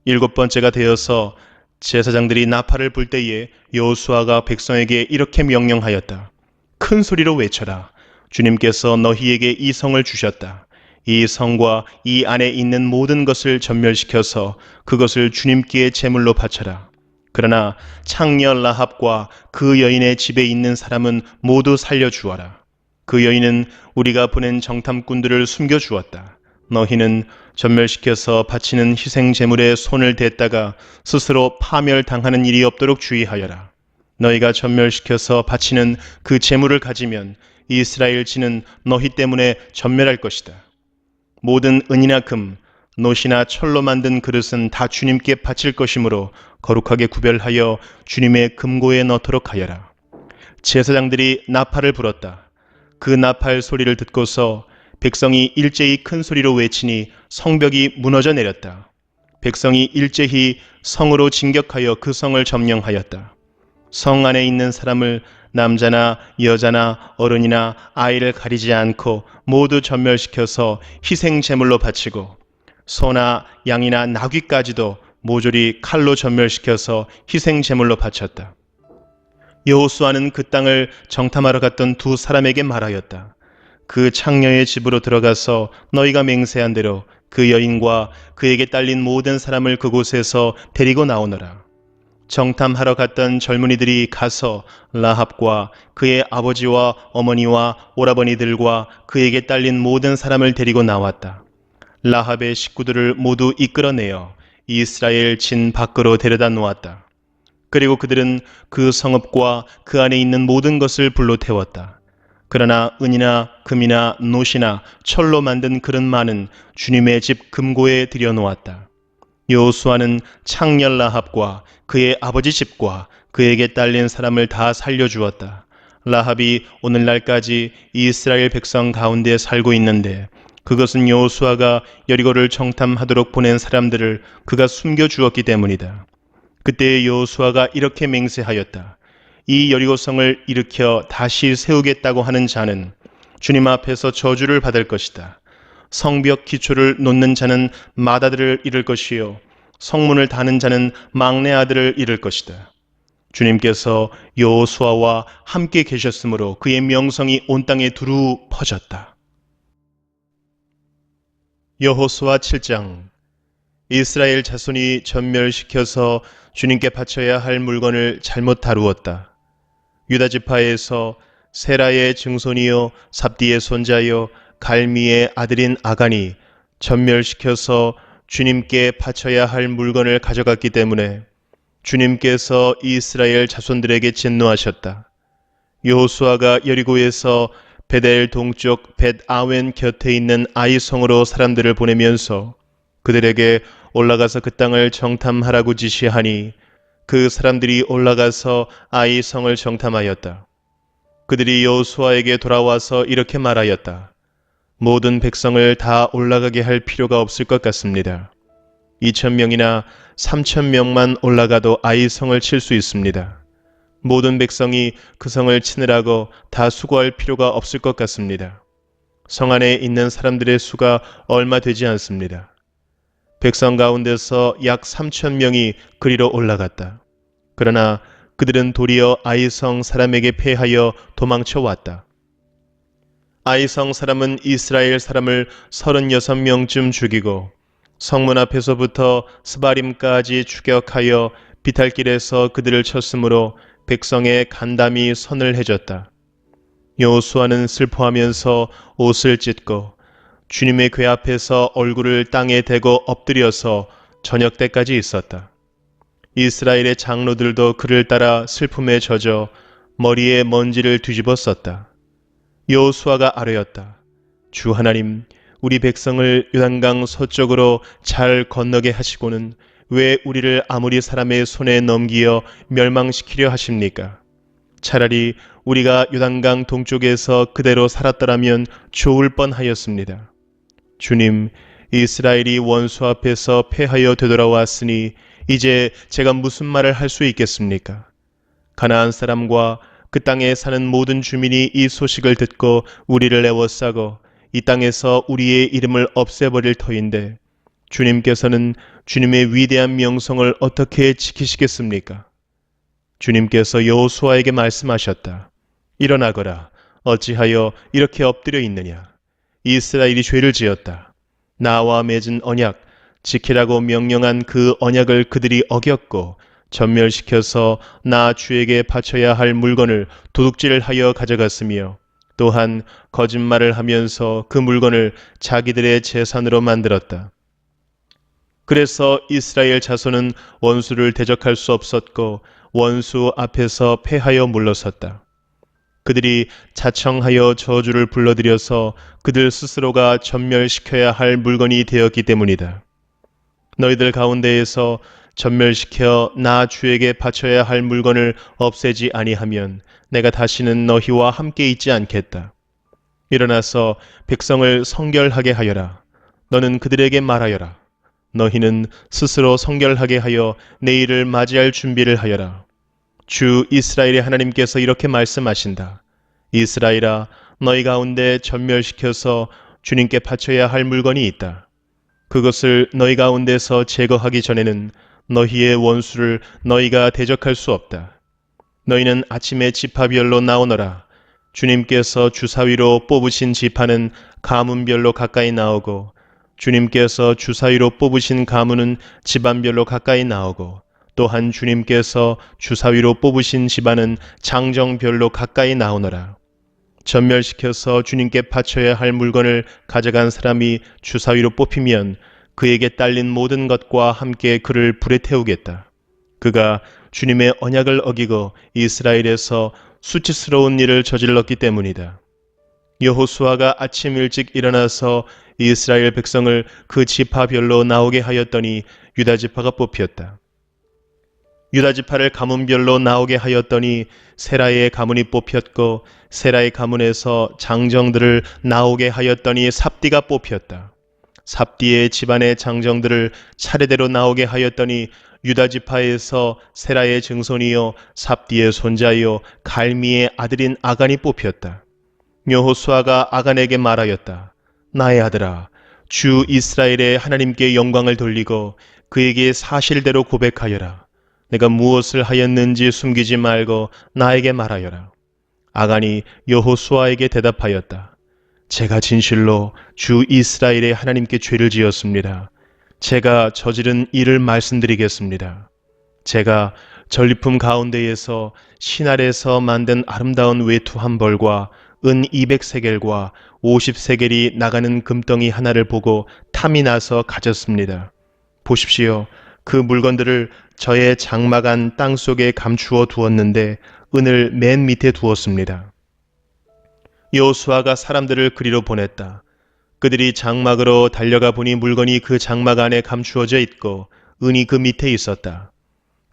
7번째가 되어서 제사장들이 나팔을 불 때에 여호수아가 백성에게 이렇게 명령하였다. 큰 소리로 외쳐라. 주님께서 너희에게 이 성을 주셨다. 이 성과 이 안에 있는 모든 것을 전멸시켜서 그것을 주님께 제물로 바쳐라. 그러나 창녀 라합과 그 여인의 집에 있는 사람은 모두 살려주어라. 그 여인은 우리가 보낸 정탐꾼들을 숨겨주었다. 너희는 전멸시켜서 바치는 희생 제물에 손을 댔다가 스스로 파멸당하는 일이 없도록 주의하여라. 너희가 전멸시켜서 바치는 그 제물을 가지면 이스라엘 지는 너희 때문에 전멸할 것이다. 모든 은이나 금, 놋이나 철로 만든 그릇은 다 주님께 바칠 것이므로 거룩하게 구별하여 주님의 금고에 넣도록 하여라. 제사장들이 나팔을 불었다. 그 나팔 소리를 듣고서 백성이 일제히 큰 소리로 외치니 성벽이 무너져 내렸다. 백성이 일제히 성으로 진격하여 그 성을 점령하였다. 성 안에 있는 사람을 남자나 여자나 어른이나 아이를 가리지 않고 모두 전멸시켜서 희생 제물로 바치고, 소나 양이나 나귀까지도 모조리 칼로 전멸시켜서 희생 제물로 바쳤다. 여호수아는 그 땅을 정탐하러 갔던 2 사람에게 말하였다. 그 창녀의 집으로 들어가서 너희가 맹세한 대로 그 여인과 그에게 딸린 모든 사람을 그곳에서 데리고 나오너라. 정탐하러 갔던 젊은이들이 가서 라합과 그의 아버지와 어머니와 오라버니들과 그에게 딸린 모든 사람을 데리고 나왔다. 라합의 식구들을 모두 이끌어내어 이스라엘 진 밖으로 데려다 놓았다. 그리고 그들은 그 성읍과 그 안에 있는 모든 것을 불로 태웠다. 그러나 은이나 금이나 놋이나 철로 만든 그릇만은 주님의 집 금고에 들여놓았다. 여호수아는 창녀 라합과 그의 아버지 집과 그에게 딸린 사람을 다 살려주었다. 라합이 오늘날까지 이스라엘 백성 가운데 살고 있는데, 그것은 여호수아가 여리고를 정탐하도록 보낸 사람들을 그가 숨겨주었기 때문이다. 그때 여호수아가 이렇게 맹세하였다. 이 여리고성을 일으켜 다시 세우겠다고 하는 자는 주님 앞에서 저주를 받을 것이다. 성벽 기초를 놓는 자는 맏아들을 잃을 것이요 성문을 다는 자는 막내 아들을 잃을 것이다. 주님께서 여호수아와 함께 계셨으므로 그의 명성이 온 땅에 두루 퍼졌다. 여호수아 7장. 이스라엘 자손이 전멸시켜서 주님께 바쳐야 할 물건을 잘못 다루었다. 유다 지파에서 세라의 증손이요 삽디의 손자요 갈미의 아들인 아간이 전멸시켜서 주님께 바쳐야 할 물건을 가져갔기 때문에 주님께서 이스라엘 자손들에게 진노하셨다. 여호수아가 여리고에서 베델 동쪽 벳아웬 곁에 있는 아이성으로 사람들을 보내면서 그들에게 올라가서 그 땅을 정탐하라고 지시하니 그 사람들이 올라가서 아이성을 정탐하였다. 그들이 여호수아에게 돌아와서 이렇게 말하였다. 모든 백성을 다 올라가게 할 필요가 없을 것 같습니다. 2,000명이나 3,000명만 올라가도 아이성을 칠 수 있습니다. 모든 백성이 그 성을 치느라고 다 수고할 필요가 없을 것 같습니다. 성 안에 있는 사람들의 수가 얼마 되지 않습니다. 백성 가운데서 약 3,000명이 그리로 올라갔다. 그러나 그들은 도리어 아이성 사람에게 패하여 도망쳐 왔다. 아이성 사람은 이스라엘 사람을 36명쯤 죽이고 성문 앞에서부터 스바림까지 추격하여 비탈길에서 그들을 쳤으므로 백성의 간담이 선을 해졌다. 여호수아는 슬퍼하면서 옷을 찢고 주님의 궤 앞에서 얼굴을 땅에 대고 엎드려서 저녁 때까지 있었다. 이스라엘의 장로들도 그를 따라 슬픔에 젖어 머리에 먼지를 뒤집어 썼다. 여호수아가 아뢰었다. 주 하나님, 우리 백성을 요단강 서쪽으로 잘 건너게 하시고는 왜 우리를 아무리 사람의 손에 넘기어 멸망시키려 하십니까? 차라리 우리가 요단강 동쪽에서 그대로 살았더라면 좋을 뻔하였습니다. 주님, 이스라엘이 원수 앞에서 패하여 되돌아왔으니 이제 제가 무슨 말을 할 수 있겠습니까? 가나안 사람과 그 땅에 사는 모든 주민이 이 소식을 듣고 우리를 애워싸고 이 땅에서 우리의 이름을 없애버릴 터인데 주님께서는 주님의 위대한 명성을 어떻게 지키시겠습니까? 주님께서 여호수아에게 말씀하셨다. 일어나거라. 어찌하여 이렇게 엎드려 있느냐? 이스라엘이 죄를 지었다. 나와 맺은 언약, 지키라고 명령한 그 언약을 그들이 어겼고 전멸시켜서 나 주에게 바쳐야 할 물건을 도둑질하여 가져갔으며 또한 거짓말을 하면서 그 물건을 자기들의 재산으로 만들었다. 그래서 이스라엘 자손은 원수를 대적할 수 없었고 원수 앞에서 패하여 물러섰다. 그들이 자청하여 저주를 불러들여서 그들 스스로가 전멸시켜야 할 물건이 되었기 때문이다. 너희들 가운데에서 전멸시켜 나 주에게 바쳐야 할 물건을 없애지 아니하면 내가 다시는 너희와 함께 있지 않겠다. 일어나서 백성을 성결하게 하여라. 너는 그들에게 말하여라. 너희는 스스로 성결하게 하여 내일을 맞이할 준비를 하여라. 주 이스라엘의 하나님께서 이렇게 말씀하신다. 이스라엘아, 너희 가운데 전멸시켜서 주님께 바쳐야 할 물건이 있다. 그것을 너희 가운데서 제거하기 전에는 너희의 원수를 너희가 대적할 수 없다. 너희는 아침에 지파별로 나오너라. 주님께서 주사위로 뽑으신 지파는 가문별로 가까이 나오고 주님께서 주사위로 뽑으신 가문은 집안별로 가까이 나오고 또한 주님께서 주사위로 뽑으신 집안은 장정별로 가까이 나오너라. 전멸시켜서 주님께 바쳐야 할 물건을 가져간 사람이 주사위로 뽑히면 그에게 딸린 모든 것과 함께 그를 불에 태우겠다. 그가 주님의 언약을 어기고 이스라엘에서 수치스러운 일을 저질렀기 때문이다. 여호수아가 아침 일찍 일어나서 이스라엘 백성을 그 지파별로 나오게 하였더니 유다 지파가 뽑혔다. 유다 지파를 가문별로 나오게 하였더니 세라의 가문이 뽑혔고 세라의 가문에서 장정들을 나오게 하였더니 삽디가 뽑혔다. 삽디의 집안의 장정들을 차례대로 나오게 하였더니 유다 지파에서 세라의 증손이요 삽디의 손자요 갈미의 아들인 아간이 뽑혔다. 여호수아가 아간에게 말하였다. 나의 아들아, 주 이스라엘의 하나님께 영광을 돌리고 그에게 사실대로 고백하여라. 내가 무엇을 하였는지 숨기지 말고 나에게 말하여라. 아간이 여호수아에게 대답하였다. 제가 진실로 주 이스라엘의 하나님께 죄를 지었습니다. 제가 저지른 일을 말씀드리겠습니다. 제가 전리품 가운데에서 신알에서 만든 아름다운 외투 한 벌과 은 200세겔과 50세겔이 나가는 금덩이 하나를 보고 탐이 나서 가졌습니다. 보십시오. 그 물건들을 저의 장막 안 땅속에 감추어 두었는데 은을 맨 밑에 두었습니다. 여호수아가 사람들을 그리로 보냈다. 그들이 장막으로 달려가 보니 물건이 그 장막 안에 감추어져 있고 은이 그 밑에 있었다.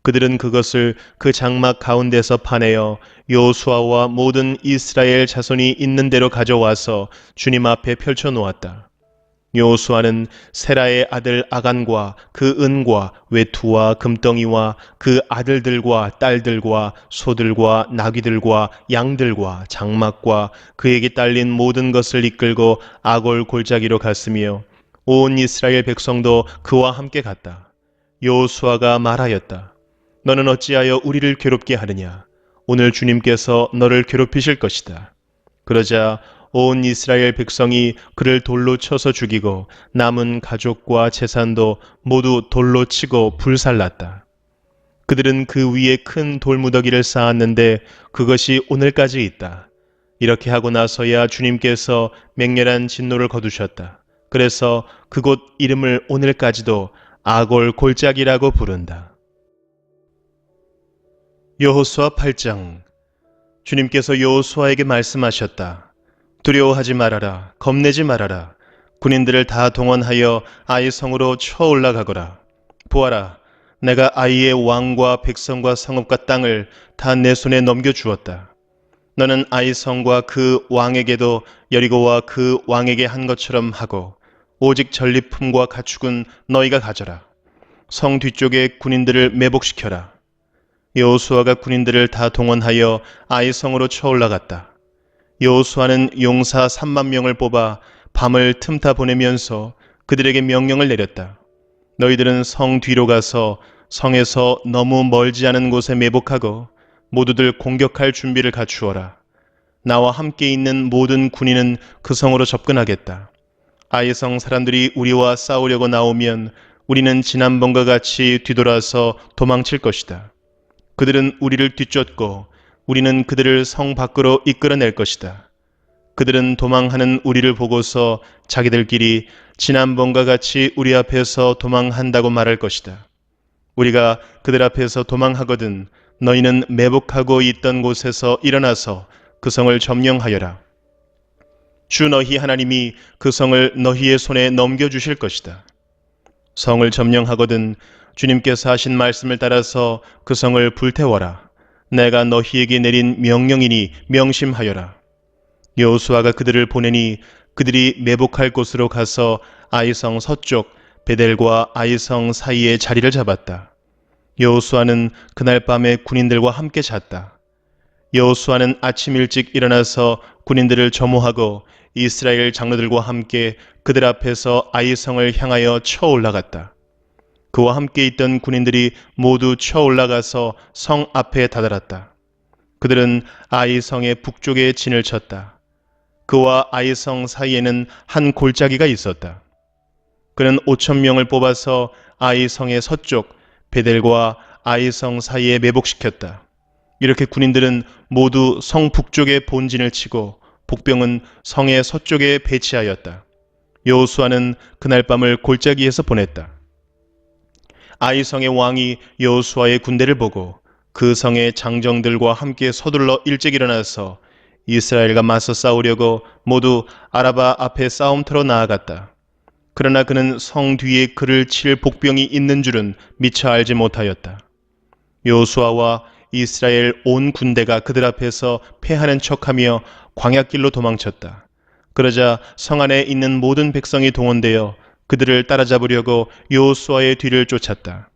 그들은 그것을 그 장막 가운데서 파내어 여호수아와 모든 이스라엘 자손이 있는 대로 가져와서 주님 앞에 펼쳐 놓았다. 여호수아는 세라의 아들 아간과 그 은과 외투와 금덩이와 그 아들들과 딸들과 소들과 나귀들과 양들과 장막과 그에게 딸린 모든 것을 이끌고 아골 골짜기로 갔으며 온 이스라엘 백성도 그와 함께 갔다. 여호수아가 말하였다. 너는 어찌하여 우리를 괴롭게 하느냐? 오늘 주님께서 너를 괴롭히실 것이다. 그러자 온 이스라엘 백성이 그를 돌로 쳐서 죽이고 남은 가족과 재산도 모두 돌로 치고 불살랐다. 그들은 그 위에 큰 돌무더기를 쌓았는데 그것이 오늘까지 있다. 이렇게 하고 나서야 주님께서 맹렬한 진노를 거두셨다. 그래서 그곳 이름을 오늘까지도 아골 골짜기라고 부른다. 여호수아 8장. 주님께서 여호수아에게 말씀하셨다. 두려워하지 말아라. 겁내지 말아라. 군인들을 다 동원하여 아이 성으로 쳐 올라가거라. 보아라, 내가 아이의 왕과 백성과 성읍과 땅을 다 내 손에 넘겨주었다. 너는 아이 성과 그 왕에게도 여리고와 그 왕에게 한 것처럼 하고 오직 전리품과 가축은 너희가 가져라. 성 뒤쪽에 군인들을 매복시켜라. 여호수아가 군인들을 다 동원하여 아이 성으로 쳐 올라갔다. 여호수아는 용사 3만 명을 뽑아 밤을 틈타 보내면서 그들에게 명령을 내렸다. 너희들은 성 뒤로 가서 성에서 너무 멀지 않은 곳에 매복하고 모두들 공격할 준비를 갖추어라. 나와 함께 있는 모든 군인은 그 성으로 접근하겠다. 아이성 사람들이 우리와 싸우려고 나오면 우리는 지난번과 같이 뒤돌아서 도망칠 것이다. 그들은 우리를 뒤쫓고 우리는 그들을 성 밖으로 이끌어낼 것이다. 그들은 도망하는 우리를 보고서 자기들끼리 지난번과 같이 우리 앞에서 도망한다고 말할 것이다. 우리가 그들 앞에서 도망하거든 너희는 매복하고 있던 곳에서 일어나서 그 성을 점령하여라. 주 너희 하나님이 그 성을 너희의 손에 넘겨주실 것이다. 성을 점령하거든 주님께서 하신 말씀을 따라서 그 성을 불태워라. 내가 너희에게 내린 명령이니 명심하여라. 여호수아가 그들을 보내니 그들이 매복할 곳으로 가서 아이성 서쪽 베델과 아이성 사이에 자리를 잡았다. 여호수아는 그날 밤에 군인들과 함께 잤다. 여호수아는 아침 일찍 일어나서 군인들을 점호하고 이스라엘 장로들과 함께 그들 앞에서 아이성을 향하여 쳐 올라갔다. 그와 함께 있던 군인들이 모두 쳐 올라가서 성 앞에 다다랐다. 그들은 아이성의 북쪽에 진을 쳤다. 그와 아이성 사이에는 한 골짜기가 있었다. 그는 5,000명을 뽑아서 아이성의 서쪽 베델과 아이성 사이에 매복시켰다. 이렇게 군인들은 모두 성 북쪽에 본진을 치고 복병은 성의 서쪽에 배치하였다. 여호수아는 그날 밤을 골짜기에서 보냈다. 아이성의 왕이 여호수아의 군대를 보고 그 성의 장정들과 함께 서둘러 일찍 일어나서 이스라엘과 맞서 싸우려고 모두 아라바 앞에 싸움터로 나아갔다. 그러나 그는 성 뒤에 그를 칠 복병이 있는 줄은 미처 알지 못하였다. 여호수아와 이스라엘 온 군대가 그들 앞에서 패하는 척하며 광야길로 도망쳤다. 그러자 성 안에 있는 모든 백성이 동원되어 그들을 따라잡으려고 여호수아의 뒤를 쫓았다.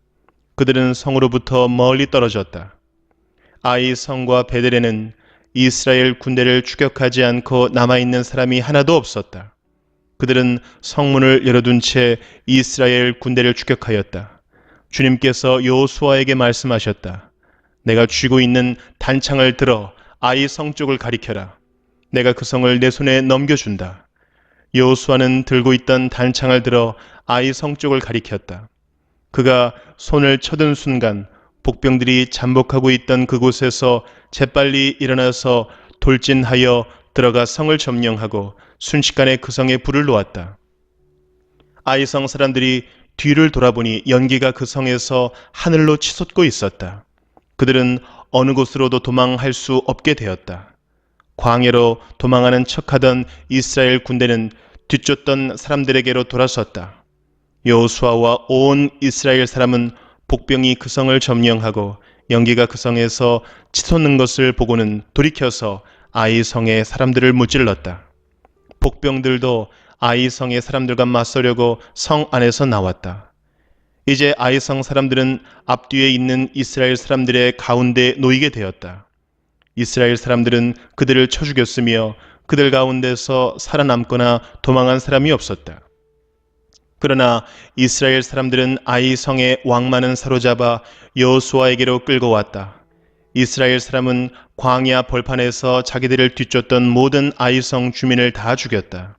그들은 성으로부터 멀리 떨어졌다. 아이 성과 베델에는 이스라엘 군대를 추격하지 않고 남아있는 사람이 하나도 없었다. 그들은 성문을 열어둔 채 이스라엘 군대를 추격하였다. 주님께서 여호수아에게 말씀하셨다. 내가 쥐고 있는 단창을 들어 아이 성 쪽을 가리켜라. 내가 그 성을 내 손에 넘겨준다. 여호수아는 들고 있던 단창을 들어 아이 성 쪽을 가리켰다. 그가 손을 쳐든 순간 복병들이 잠복하고 있던 그곳에서 재빨리 일어나서 돌진하여 들어가 성을 점령하고 순식간에 그 성에 불을 놓았다. 아이성 사람들이 뒤를 돌아보니 연기가 그 성에서 하늘로 치솟고 있었다. 그들은 어느 곳으로도 도망할 수 없게 되었다. 광야로 도망하는 척하던 이스라엘 군대는 뒤쫓던 사람들에게로 돌아섰다. 여호수아와 온 이스라엘 사람은 복병이 그 성을 점령하고 연기가 그 성에서 치솟는 것을 보고는 돌이켜서 아이 성의 사람들을 무찔렀다. 복병들도 아이 성의 사람들과 맞서려고 성 안에서 나왔다. 이제 아이 성 사람들은 앞뒤에 있는 이스라엘 사람들의 가운데 놓이게 되었다. 이스라엘 사람들은 그들을 쳐 죽였으며 그들 가운데서 살아남거나 도망한 사람이 없었다. 그러나 이스라엘 사람들은 아이 성의 왕만은 사로잡아 여호수아에게로 끌고 왔다. 이스라엘 사람은 광야 벌판에서 자기들을 뒤쫓던 모든 아이 성 주민을 다 죽였다.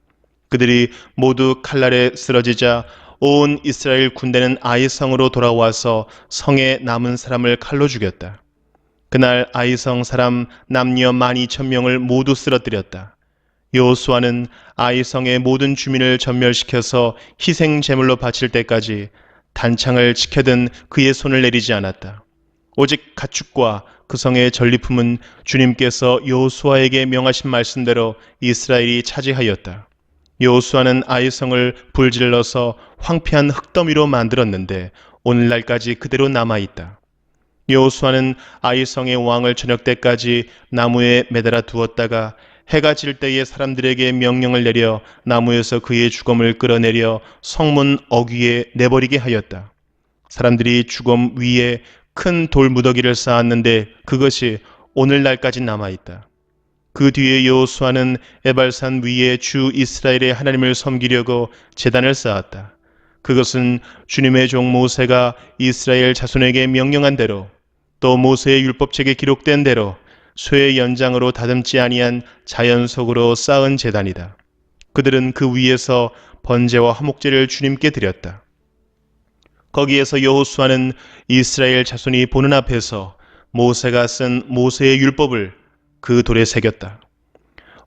그들이 모두 칼날에 쓰러지자 온 이스라엘 군대는 아이 성으로 돌아와서 성에 남은 사람을 칼로 죽였다. 그날 아이 성 사람 남녀 12,000명을 모두 쓰러뜨렸다. 여호수아는 아이 성의 모든 주민을 전멸시켜서 희생 제물로 바칠 때까지 단창을 지켜든 그의 손을 내리지 않았다. 오직 가축과 그 성의 전리품은 주님께서 여호수아에게 명하신 말씀대로 이스라엘이 차지하였다. 여호수아는 아이성을 불질러서 황폐한 흙더미로 만들었는데 오늘날까지 그대로 남아있다. 여호수아는 아이성의 왕을 저녁 때까지 나무에 매달아 두었다가 해가 질 때에 사람들에게 명령을 내려 나무에서 그의 주검을 끌어내려 성문 어귀에 내버리게 하였다. 사람들이 주검 위에 큰 돌 무더기를 쌓았는데 그것이 오늘날까지 남아있다. 그 뒤에 여호수아는 에발산 위에 주 이스라엘의 하나님을 섬기려고 제단을 쌓았다. 그것은 주님의 종 모세가 이스라엘 자손에게 명령한 대로 또 모세의 율법책에 기록된 대로 쇠의 연장으로 다듬지 아니한 자연석으로 쌓은 제단이다. 그들은 그 위에서 번제와 화목제를 주님께 드렸다. 거기에서 여호수아는 이스라엘 자손이 보는 앞에서 모세가 쓴 모세의 율법을 그 돌에 새겼다.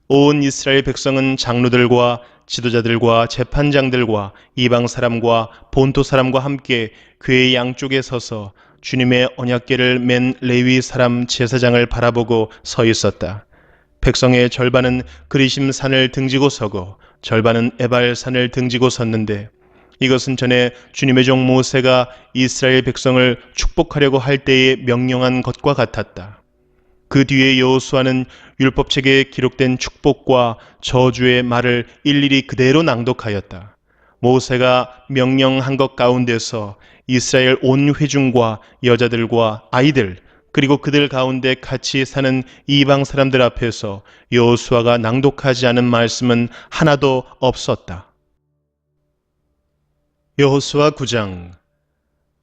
온 이스라엘 백성은 장로들과 지도자들과 재판장들과 이방 사람과 본토 사람과 함께 궤의 양쪽에 서서 주님의 언약궤를 맨 레위 사람 제사장을 바라보고 서 있었다. 백성의 절반은 그리심 산을 등지고 서고 절반은 에발 산을 등지고 섰는데 이것은 전에 주님의 종 모세가 이스라엘 백성을 축복하려고 할 때에 명령한 것과 같았다. 그 뒤에 여호수아는 율법책에 기록된 축복과 저주의 말을 일일이 그대로 낭독하였다. 모세가 명령한 것 가운데서 이스라엘 온 회중과 여자들과 아이들 그리고 그들 가운데 같이 사는 이방 사람들 앞에서 여호수아가 낭독하지 않은 말씀은 하나도 없었다. 여호수아 9장.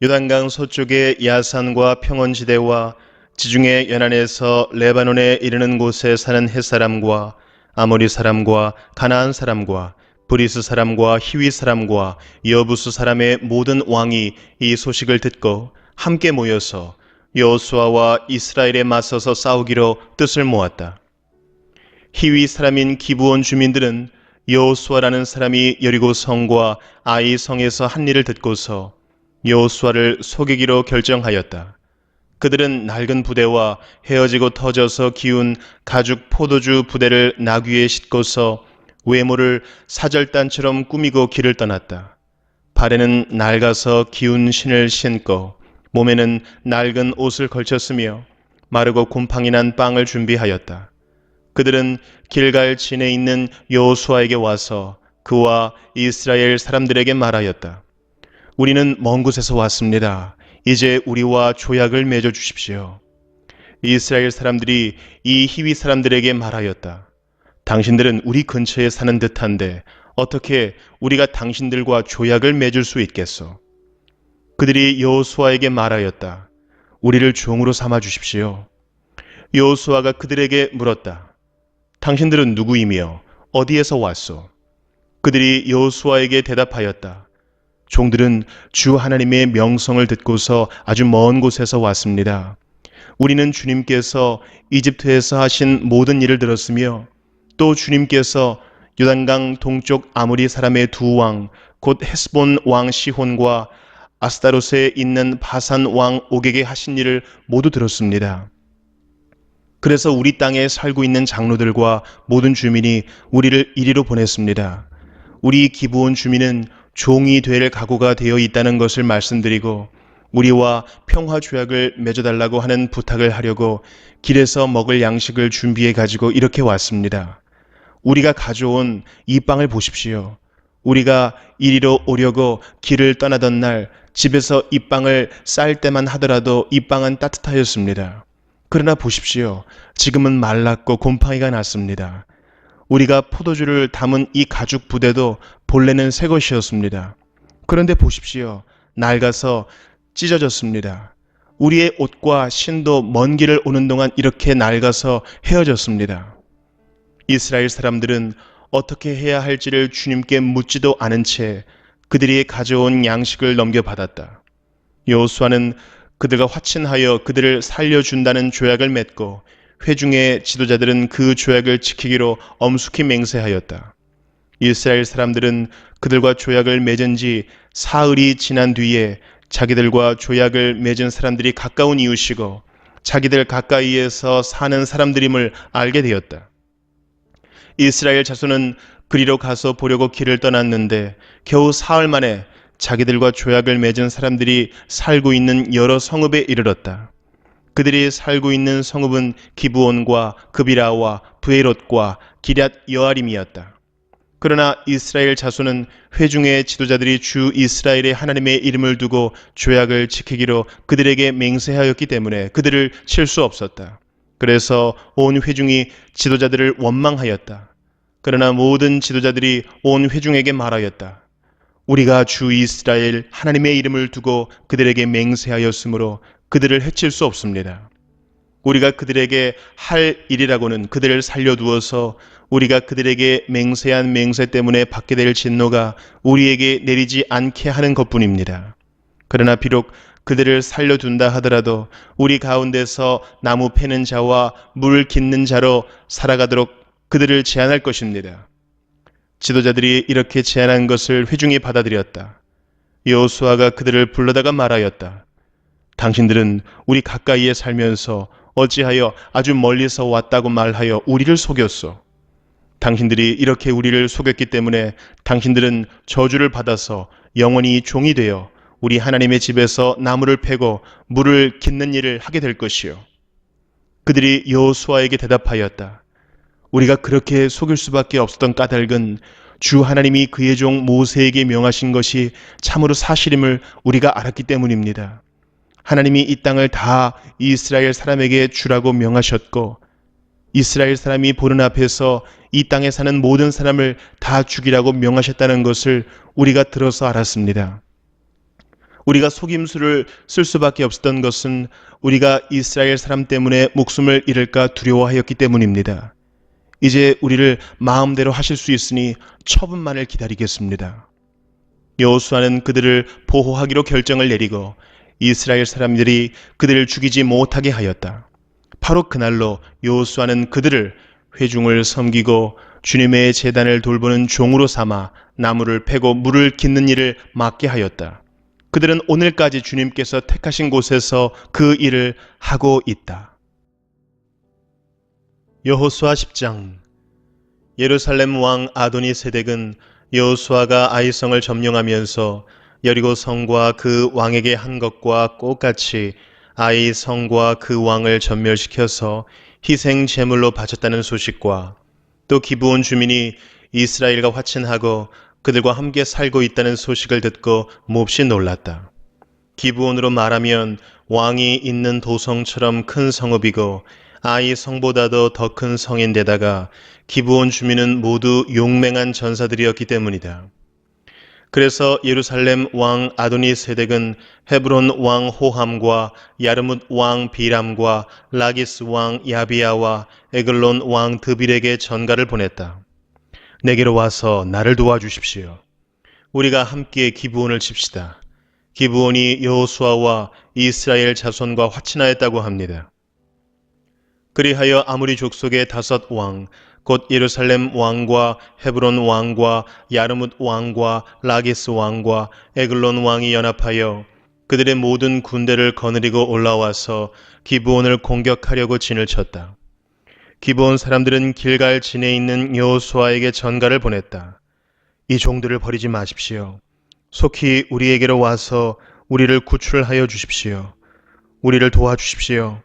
요단강 서쪽의 야산과 평원지대와 지중해 연안에서 레바논에 이르는 곳에 사는 헷사람과 아모리 사람과 가나안 사람과 브리스 사람과 히위 사람과 여부수 사람의 모든 왕이 이 소식을 듣고 함께 모여서 여호수아와 이스라엘에 맞서서 싸우기로 뜻을 모았다. 히위 사람인 기브온 주민들은 여호수아라는 사람이 여리고 성과 아이 성에서 한 일을 듣고서 여호수아를 속이기로 결정하였다. 그들은 낡은 부대와 헤어지고 터져서 기운 가죽 포도주 부대를 나귀에 싣고서 외모를 사절단처럼 꾸미고 길을 떠났다. 발에는 낡아서 기운 신을 신고 몸에는 낡은 옷을 걸쳤으며 마르고 곰팡이 난 빵을 준비하였다. 그들은 길갈 진에 있는 여호수아에게 와서 그와 이스라엘 사람들에게 말하였다. 우리는 먼 곳에서 왔습니다. 이제 우리와 조약을 맺어 주십시오. 이스라엘 사람들이 이 히위 사람들에게 말하였다. 당신들은 우리 근처에 사는 듯한데 어떻게 우리가 당신들과 조약을 맺을 수 있겠소? 그들이 여호수아에게 말하였다. 우리를 종으로 삼아 주십시오. 여호수아가 그들에게 물었다. 당신들은 누구이며 어디에서 왔소? 그들이 여호수아에게 대답하였다. 종들은 주 하나님의 명성을 듣고서 아주 먼 곳에서 왔습니다. 우리는 주님께서 이집트에서 하신 모든 일을 들었으며 또 주님께서 요단강 동쪽 아모리 사람의 두 왕, 곧 헤스본 왕 시혼과 아스타롯에 있는 바산 왕 옥에게 하신 일을 모두 들었습니다. 그래서 우리 땅에 살고 있는 장로들과 모든 주민이 우리를 이리로 보냈습니다. 우리 기브온 주민은 종이 될 각오가 되어 있다는 것을 말씀드리고 우리와 평화 조약을 맺어달라고 하는 부탁을 하려고 길에서 먹을 양식을 준비해 가지고 이렇게 왔습니다. 우리가 가져온 이 빵을 보십시오. 우리가 이리로 오려고 길을 떠나던 날 집에서 이 빵을 쌀 때만 하더라도 이 빵은 따뜻하였습니다. 그러나 보십시오. 지금은 말랐고 곰팡이가 났습니다. 우리가 포도주를 담은 이 가죽 부대도 본래는 새 것이었습니다. 그런데 보십시오. 낡아서 찢어졌습니다. 우리의 옷과 신도 먼 길을 오는 동안 이렇게 낡아서 헤어졌습니다. 이스라엘 사람들은 어떻게 해야 할지를 주님께 묻지도 않은 채 그들이 가져온 양식을 넘겨받았다. 여호수아는 그들과 화친하여 그들을 살려준다는 조약을 맺고 회중의 지도자들은 그 조약을 지키기로 엄숙히 맹세하였다. 이스라엘 사람들은 그들과 조약을 맺은 지 사흘이 지난 뒤에 자기들과 조약을 맺은 사람들이 가까운 이웃이고 자기들 가까이에서 사는 사람들임을 알게 되었다. 이스라엘 자손은 그리로 가서 보려고 길을 떠났는데 겨우 사흘 만에 자기들과 조약을 맺은 사람들이 살고 있는 여러 성읍에 이르렀다. 그들이 살고 있는 성읍은 기브온과 그비라와 브에롯과 기럇 여아림이었다. 그러나 이스라엘 자손은 회중의 지도자들이 주 이스라엘의 하나님의 이름을 두고 조약을 지키기로 그들에게 맹세하였기 때문에 그들을 칠 수 없었다. 그래서 온 회중이 지도자들을 원망하였다. 그러나 모든 지도자들이 온 회중에게 말하였다. 우리가 주 이스라엘 하나님의 이름을 두고 그들에게 맹세하였으므로 그들을 해칠 수 없습니다. 우리가 그들에게 할 일이라고는 그들을 살려두어서 우리가 그들에게 맹세한 맹세 때문에 받게 될 진노가 우리에게 내리지 않게 하는 것뿐입니다. 그러나 비록 그들을 살려둔다 하더라도 우리 가운데서 나무 패는 자와 물 깃는 자로 살아가도록 그들을 제한할 것입니다. 지도자들이 이렇게 제안한 것을 회중이 받아들였다. 여호수아가 그들을 불러다가 말하였다. 당신들은 우리 가까이에 살면서 어찌하여 아주 멀리서 왔다고 말하여 우리를 속였소? 당신들이 이렇게 우리를 속였기 때문에 당신들은 저주를 받아서 영원히 종이 되어 우리 하나님의 집에서 나무를 패고 물을 깃는 일을 하게 될 것이요. 그들이 여호수아에게 대답하였다. 우리가 그렇게 속일 수밖에 없었던 까닭은 주 하나님이 그의 종 모세에게 명하신 것이 참으로 사실임을 우리가 알았기 때문입니다. 하나님이 이 땅을 다 이스라엘 사람에게 주라고 명하셨고 이스라엘 사람이 보는 앞에서 이 땅에 사는 모든 사람을 다 죽이라고 명하셨다는 것을 우리가 들어서 알았습니다. 우리가 속임수를 쓸 수밖에 없었던 것은 우리가 이스라엘 사람 때문에 목숨을 잃을까 두려워하였기 때문입니다. 이제 우리를 마음대로 하실 수 있으니 처분만을 기다리겠습니다. 여호수아는 그들을 보호하기로 결정을 내리고 이스라엘 사람들이 그들을 죽이지 못하게 하였다. 바로 그날로 여호수아는 그들을 회중을 섬기고 주님의 제단을 돌보는 종으로 삼아 나무를 패고 물을 깃는 일을 맡게 하였다. 그들은 오늘까지 주님께서 택하신 곳에서 그 일을 하고 있다. 여호수아 10장. 예루살렘 왕 아도니 세덱은 여호수아가 아이성을 점령하면서 여리고 성과 그 왕에게 한 것과 똑같이 아이 성과 그 왕을 전멸시켜서 희생 제물로 바쳤다는 소식과 또 기브온 주민이 이스라엘과 화친하고 그들과 함께 살고 있다는 소식을 듣고 몹시 놀랐다. 기브온으로 말하면 왕이 있는 도성처럼 큰 성읍이고 아이 성보다도 더 큰 성인데다가 기브온 주민은 모두 용맹한 전사들이었기 때문이다. 그래서 예루살렘 왕 아도니 세덱은 헤브론 왕 호함과 야르뭇 왕 비람과 라기스 왕 야비야와 에글론 왕 드빌에게 전가를 보냈다. 내게로 와서 나를 도와주십시오. 우리가 함께 기브온을 칩시다. 기브온이 여호수아와 이스라엘 자손과 화친하였다고 합니다. 그리하여 아무리 족속의 5왕 곧 예루살렘 왕과 헤브론 왕과 야르뭇 왕과 라기스 왕과 에글론 왕이 연합하여 그들의 모든 군대를 거느리고 올라와서 기브온을 공격하려고 진을 쳤다. 기브온 사람들은 길갈 진에 있는 여호수아에게 전가를 보냈다. 이 종들을 버리지 마십시오. 속히 우리에게로 와서 우리를 구출하여 주십시오. 우리를 도와주십시오.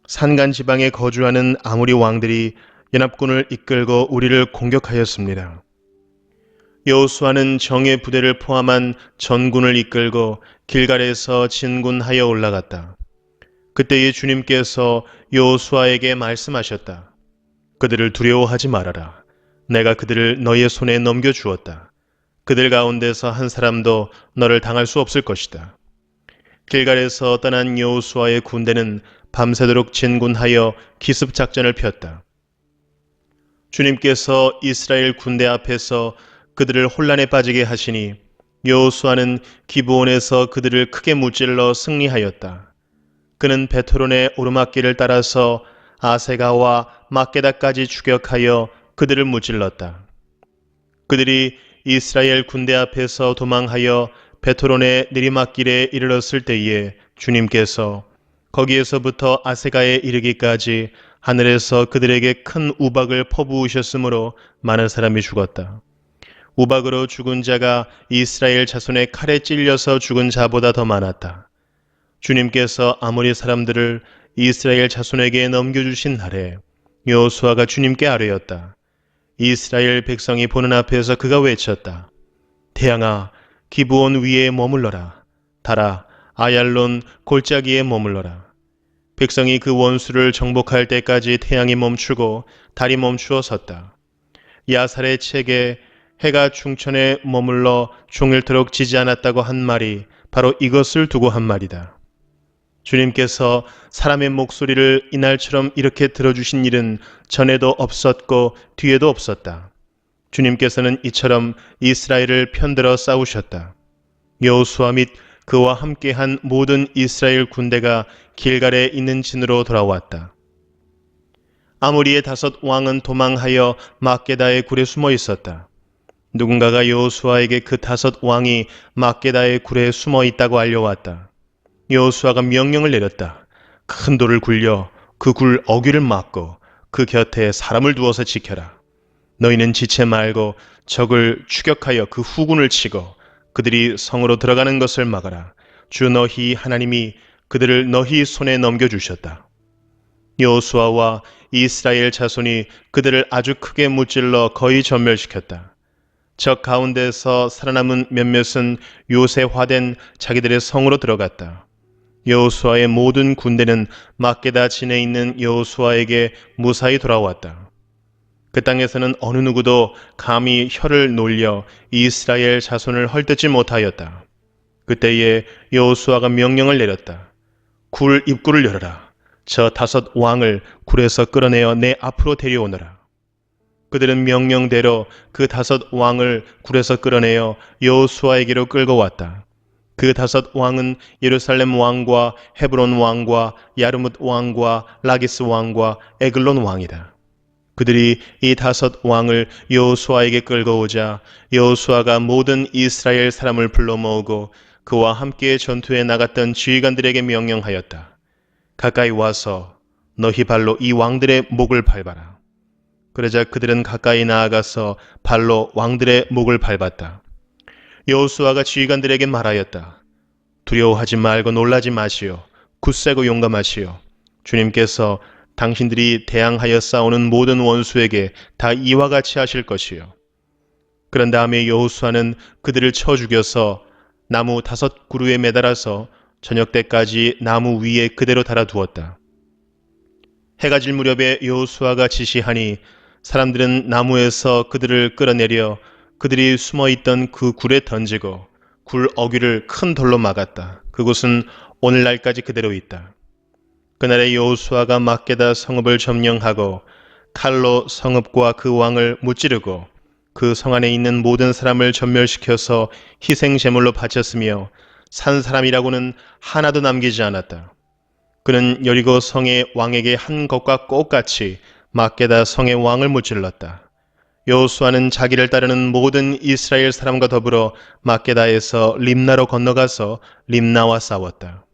산간 지방에 거주하는 아모리 왕들이 연합군을 이끌고 우리를 공격하였습니다. 여호수아는 정예 부대를 포함한 전군을 이끌고 길갈에서 진군하여 올라갔다. 그때에 주님께서 여호수아에게 말씀하셨다. 그들을 두려워하지 말아라. 내가 그들을 너희의 손에 넘겨주었다. 그들 가운데서 한 사람도 너를 당할 수 없을 것이다. 길갈에서 떠난 여호수아의 군대는 밤새도록 진군하여 기습작전을 폈다. 주님께서 이스라엘 군대 앞에서 그들을 혼란에 빠지게 하시니 여호수아는 기브온에서 그들을 크게 무찔러 승리하였다. 그는 베토론의 오르막길을 따라서 아세가와 막게다까지 추격하여 그들을 무찔렀다. 그들이 이스라엘 군대 앞에서 도망하여 베토론의 내리막길에 이르렀을 때에 주님께서 거기에서부터 아세가에 이르기까지 하늘에서 그들에게 큰 우박을 퍼부으셨으므로 많은 사람이 죽었다. 우박으로 죽은 자가 이스라엘 자손의 칼에 찔려서 죽은 자보다 더 많았다. 주님께서 아모리 사람들을 이스라엘 자손에게 넘겨주신 날에 여호수아가 주님께 아뢰었다. 이스라엘 백성이 보는 앞에서 그가 외쳤다. 태양아, 기브온 위에 머물러라. 달아, 아얄론 골짜기에 머물러라. 백성이 그 원수를 정복할 때까지 태양이 멈추고 달이 멈추어 섰다. 야살의 책에 해가 중천에 머물러 종일토록 지지 않았다고 한 말이 바로 이것을 두고 한 말이다. 주님께서 사람의 목소리를 이날처럼 이렇게 들어주신 일은 전에도 없었고 뒤에도 없었다. 주님께서는 이처럼 이스라엘을 편들어 싸우셨다. 여호수아 및 그와 함께한 모든 이스라엘 군대가 길갈에 있는 진으로 돌아왔다. 아모리의 5 왕은 도망하여 막게다의 굴에 숨어 있었다. 누군가가 여호수아에게 그 5 왕이 막게다의 굴에 숨어 있다고 알려왔다. 여호수아가 명령을 내렸다. 큰 돌을 굴려 그 굴 어귀를 막고 그 곁에 사람을 두어서 지켜라. 너희는 지체 말고 적을 추격하여 그 후군을 치고 그들이 성으로 들어가는 것을 막아라. 주 너희 하나님이 그들을 너희 손에 넘겨주셨다. 여호수아와 이스라엘 자손이 그들을 아주 크게 무찔러 거의 전멸시켰다. 적 가운데서 살아남은 몇몇은 요새화된 자기들의 성으로 들어갔다. 여호수아의 모든 군대는 막게다 진에 있는 여호수아에게 무사히 돌아왔다. 그 땅에서는 어느 누구도 감히 혀를 놀려 이스라엘 자손을 헐뜯지 못하였다. 그때에 여호수아가 명령을 내렸다. 굴 입구를 열어라. 저 5 왕을 굴에서 끌어내어 내 앞으로 데려오너라. 그들은 명령대로 그 5 왕을 굴에서 끌어내어 여호수아에게로 끌고 왔다. 그 5 왕은 예루살렘 왕과 헤브론 왕과 야르뭇 왕과 라기스 왕과 에글론 왕이다. 그들이 이 5 왕을 여호수아에게 끌고 오자 여호수아가 모든 이스라엘 사람을 불러 모으고 그와 함께 전투에 나갔던 지휘관들에게 명령하였다. 가까이 와서 너희 발로 이 왕들의 목을 밟아라. 그러자 그들은 가까이 나아가서 발로 왕들의 목을 밟았다. 여호수아가 지휘관들에게 말하였다. 두려워하지 말고 놀라지 마시오. 굳세고 용감하시오. 주님께서 당신들이 대항하여 싸우는 모든 원수에게 다 이와 같이 하실 것이요. 그런 다음에 여호수아는 그들을 쳐 죽여서 나무 5 그루에 매달아서 저녁 때까지 나무 위에 그대로 달아두었다. 해가 질 무렵에 여호수아가 지시하니 사람들은 나무에서 그들을 끌어내려 그들이 숨어있던 그 굴에 던지고 굴 어귀를 큰 돌로 막았다. 그곳은 오늘날까지 그대로 있다. 그날에 여호수아가 막게다 성읍을 점령하고 칼로 성읍과 그 왕을 무찌르고 그 성 안에 있는 모든 사람을 전멸시켜서 희생 제물로 바쳤으며 산 사람이라고는 하나도 남기지 않았다. 그는 여리고 성의 왕에게 한 것과 똑같이 막게다 성의 왕을 무찔렀다. 여호수아는 자기를 따르는 모든 이스라엘 사람과 더불어 막게다에서 림나로 건너가서 림나와 싸웠다.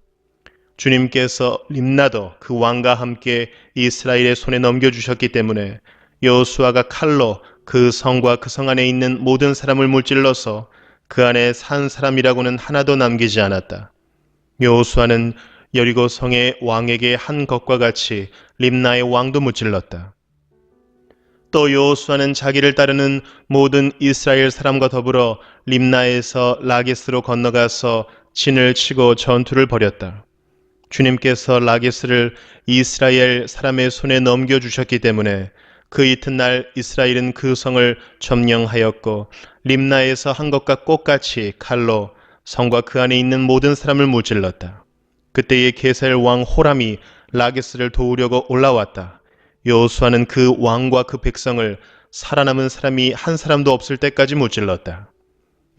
주님께서 림나도 그 왕과 함께 이스라엘의 손에 넘겨주셨기 때문에 여호수아가 칼로 그 성과 그 성 안에 있는 모든 사람을 무찔러서 그 안에 산 사람이라고는 하나도 남기지 않았다. 여호수아는 여리고 성의 왕에게 한 것과 같이 림나의 왕도 무찔렀다. 또 여호수아는 자기를 따르는 모든 이스라엘 사람과 더불어 림나에서 라기스로 건너가서 진을 치고 전투를 벌였다. 주님께서 라기스를 이스라엘 사람의 손에 넘겨주셨기 때문에 그 이튿날 이스라엘은 그 성을 점령하였고 림나에서 한 것과 똑같이 칼로 성과 그 안에 있는 모든 사람을 무찔렀다. 그때의 게셀 왕 호람이 라기스를 도우려고 올라왔다. 여호수아는 그 왕과 그 백성을 살아남은 사람이 한 사람도 없을 때까지 무찔렀다.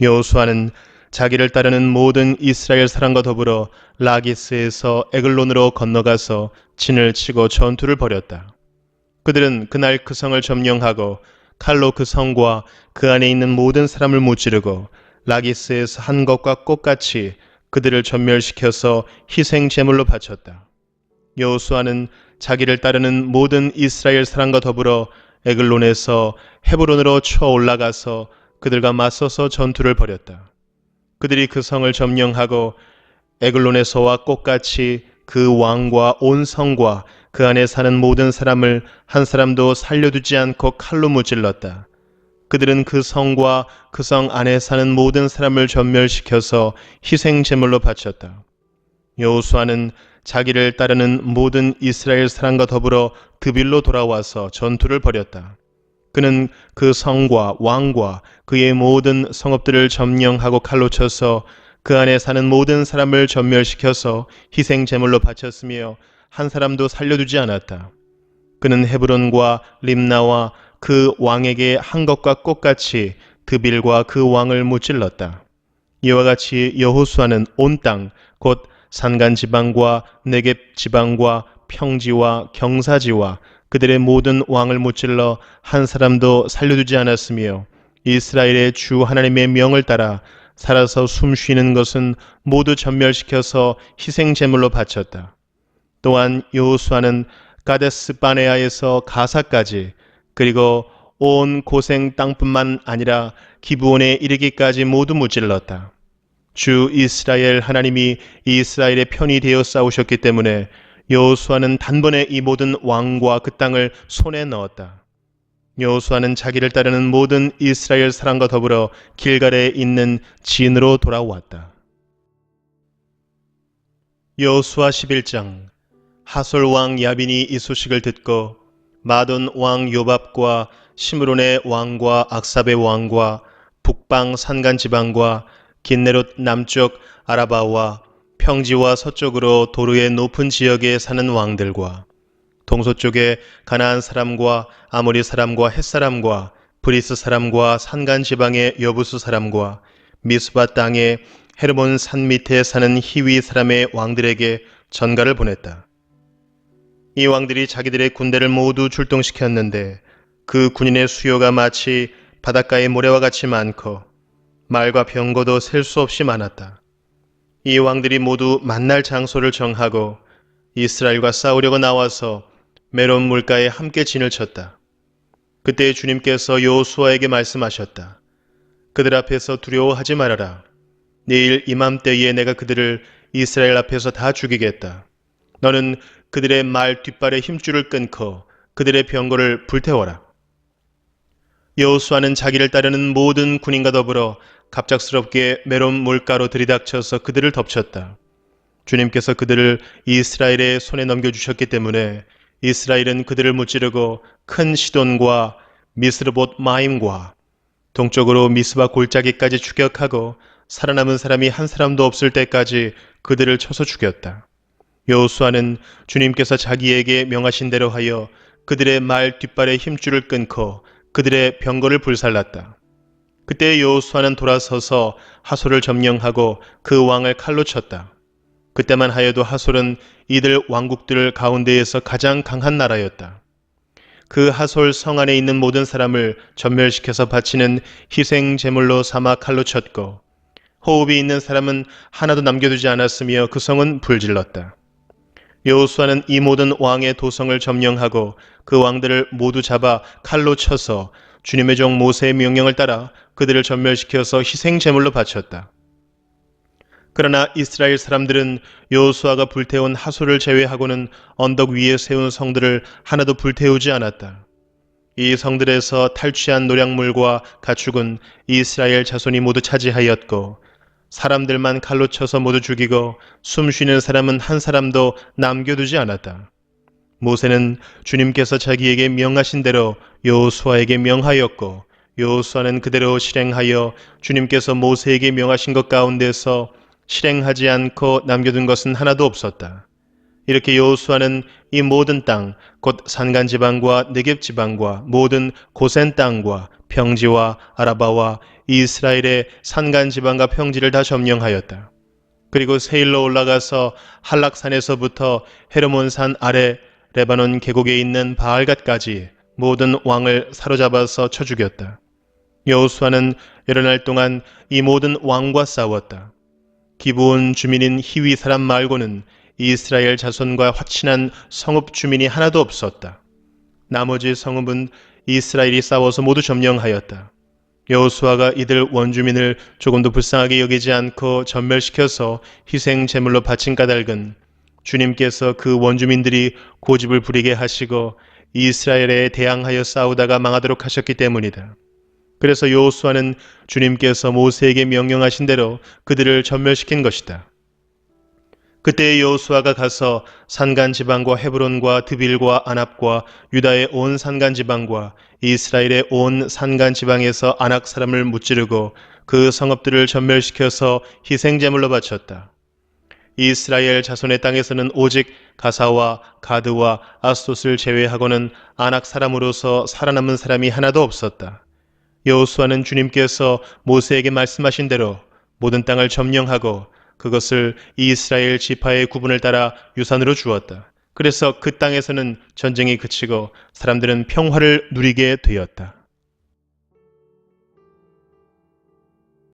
여호수아는 자기를 따르는 모든 이스라엘 사람과 더불어 라기스에서 에글론으로 건너가서 진을 치고 전투를 벌였다. 그들은 그날 그 성을 점령하고 칼로 그 성과 그 안에 있는 모든 사람을 무찌르고 라기스에서 한 것과 똑같이 그들을 전멸시켜서 희생 제물로 바쳤다. 여호수아는 자기를 따르는 모든 이스라엘 사람과 더불어 에글론에서 헤브론으로 쳐 올라가서 그들과 맞서서 전투를 벌였다. 그들이 그 성을 점령하고 에글론에서와 똑같이 그 왕과 온 성과 그 안에 사는 모든 사람을 한 사람도 살려두지 않고 칼로 무찔렀다. 그들은 그 성과 그 성 안에 사는 모든 사람을 전멸시켜서 희생 제물로 바쳤다. 여호수아는 자기를 따르는 모든 이스라엘 사람과 더불어 드빌로 돌아와서 전투를 벌였다. 그는 그 성과 왕과 그의 모든 성읍들을 점령하고 칼로 쳐서 그 안에 사는 모든 사람을 전멸시켜서 희생 제물로 바쳤으며 한 사람도 살려두지 않았다. 그는 헤브론과 림나와 그 왕에게 한 것과 똑같이 드빌과 그 왕을 무찔렀다. 이와 같이 여호수아는 온 땅 곧 산간 지방과 네겝 지방과 평지와 경사지와 그들의 모든 왕을 무찔러 한 사람도 살려두지 않았으며 이스라엘의 주 하나님의 명을 따라 살아서 숨 쉬는 것은 모두 전멸시켜서 희생 제물로 바쳤다. 또한 여호수아는 가데스 바네아에서 가사까지 그리고 온 고생 땅뿐만 아니라 기브온에 이르기까지 모두 무찔렀다. 주 이스라엘 하나님이 이스라엘의 편이 되어 싸우셨기 때문에 여호수아는 단번에 이 모든 왕과 그 땅을 손에 넣었다. 여호수아는 자기를 따르는 모든 이스라엘 사람과 더불어 길갈에 있는 진으로 돌아왔다. 여호수아 11장. 하솔 왕 야빈이 이 소식을 듣고 마돈 왕 요밥과 시므론의 왕과 악삽의 왕과 북방 산간 지방과 긴네롯 남쪽 아라바와 평지와 서쪽으로 도르의 높은 지역에 사는 왕들과 동서쪽에 가나안 사람과 아모리 사람과 헷 사람과 브리스 사람과 산간 지방의 여부수 사람과 미스바 땅의 헤르몬 산 밑에 사는 히위 사람의 왕들에게 전가를 보냈다. 이 왕들이 자기들의 군대를 모두 출동시켰는데 그 군인의 수요가 마치 바닷가의 모래와 같이 많고 말과 병거도 셀 수 없이 많았다. 이 왕들이 모두 만날 장소를 정하고 이스라엘과 싸우려고 나와서 메론 물가에 함께 진을 쳤다. 그때 주님께서 여호수아에게 말씀하셨다. 그들 앞에서 두려워하지 말아라. 내일 이맘때에 내가 그들을 이스라엘 앞에서 다 죽이겠다. 너는 그들의 말 뒷발의 힘줄을 끊고 그들의 병거를 불태워라. 여호수아는 자기를 따르는 모든 군인과 더불어 갑작스럽게 메론 물가로 들이닥쳐서 그들을 덮쳤다. 주님께서 그들을 이스라엘의 손에 넘겨주셨기 때문에 이스라엘은 그들을 무찌르고 큰 시돈과 미스르봇 마임과 동쪽으로 미스바 골짜기까지 추격하고 살아남은 사람이 한 사람도 없을 때까지 그들을 쳐서 죽였다. 여호수아는 주님께서 자기에게 명하신 대로 하여 그들의 말 뒷발의 힘줄을 끊고 그들의 병거를 불살랐다. 그때 여호수아는 돌아서서 하솔을 점령하고 그 왕을 칼로 쳤다. 그때만 하여도 하솔은 이들 왕국들 가운데에서 가장 강한 나라였다. 그 하솔 성 안에 있는 모든 사람을 전멸시켜서 바치는 희생 제물로 삼아 칼로 쳤고 호흡이 있는 사람은 하나도 남겨두지 않았으며 그 성은 불질렀다. 여호수아는 이 모든 왕의 도성을 점령하고 그 왕들을 모두 잡아 칼로 쳐서 주님의 종 모세의 명령을 따라 그들을 전멸시켜서 희생 제물로 바쳤다. 그러나 이스라엘 사람들은 여호수아가 불태운 하솔을 제외하고는 언덕 위에 세운 성들을 하나도 불태우지 않았다. 이 성들에서 탈취한 노략물과 가축은 이스라엘 자손이 모두 차지하였고 사람들만 칼로 쳐서 모두 죽이고 숨쉬는 사람은 한 사람도 남겨두지 않았다. 모세는 주님께서 자기에게 명하신 대로 여호수아에게 명하였고 여호수아는 그대로 실행하여 주님께서 모세에게 명하신 것 가운데서 실행하지 않고 남겨둔 것은 하나도 없었다. 이렇게 여호수아는 이 모든 땅, 곧 산간 지방과 네겝 지방과 모든 고센 땅과 평지와 아라바와 이스라엘의 산간 지방과 평지를 다 점령하였다. 그리고 세일로 올라가서 한락산에서부터 헤르몬산 아래 레바논 계곡에 있는 바알갓까지 모든 왕을 사로잡아서 쳐 죽였다. 여호수아는 여러 날 동안 이 모든 왕과 싸웠다. 기브온 주민인 히위 사람 말고는 이스라엘 자손과 화친한 성읍 주민이 하나도 없었다. 나머지 성읍은 이스라엘이 싸워서 모두 점령하였다. 여호수아가 이들 원주민을 조금도 불쌍하게 여기지 않고 전멸시켜서 희생 제물로 바친 까닭은 주님께서 그 원주민들이 고집을 부리게 하시고 이스라엘에 대항하여 싸우다가 망하도록 하셨기 때문이다. 그래서 여호수아는 주님께서 모세에게 명령하신 대로 그들을 전멸시킨 것이다. 그때 여호수아가 가서 산간 지방과 헤브론과 드빌과 아납과 유다의 온 산간 지방과 이스라엘의 온 산간 지방에서 아낙 사람을 무찌르고 그 성읍들을 전멸시켜서 희생 제물로 바쳤다. 이스라엘 자손의 땅에서는 오직 가사와 가드와 아스돗을 제외하고는 아낙 사람으로서 살아남은 사람이 하나도 없었다. 여호수아는 주님께서 모세에게 말씀하신 대로 모든 땅을 점령하고 그것을 이스라엘 지파의 구분을 따라 유산으로 주었다. 그래서 그 땅에서는 전쟁이 그치고 사람들은 평화를 누리게 되었다.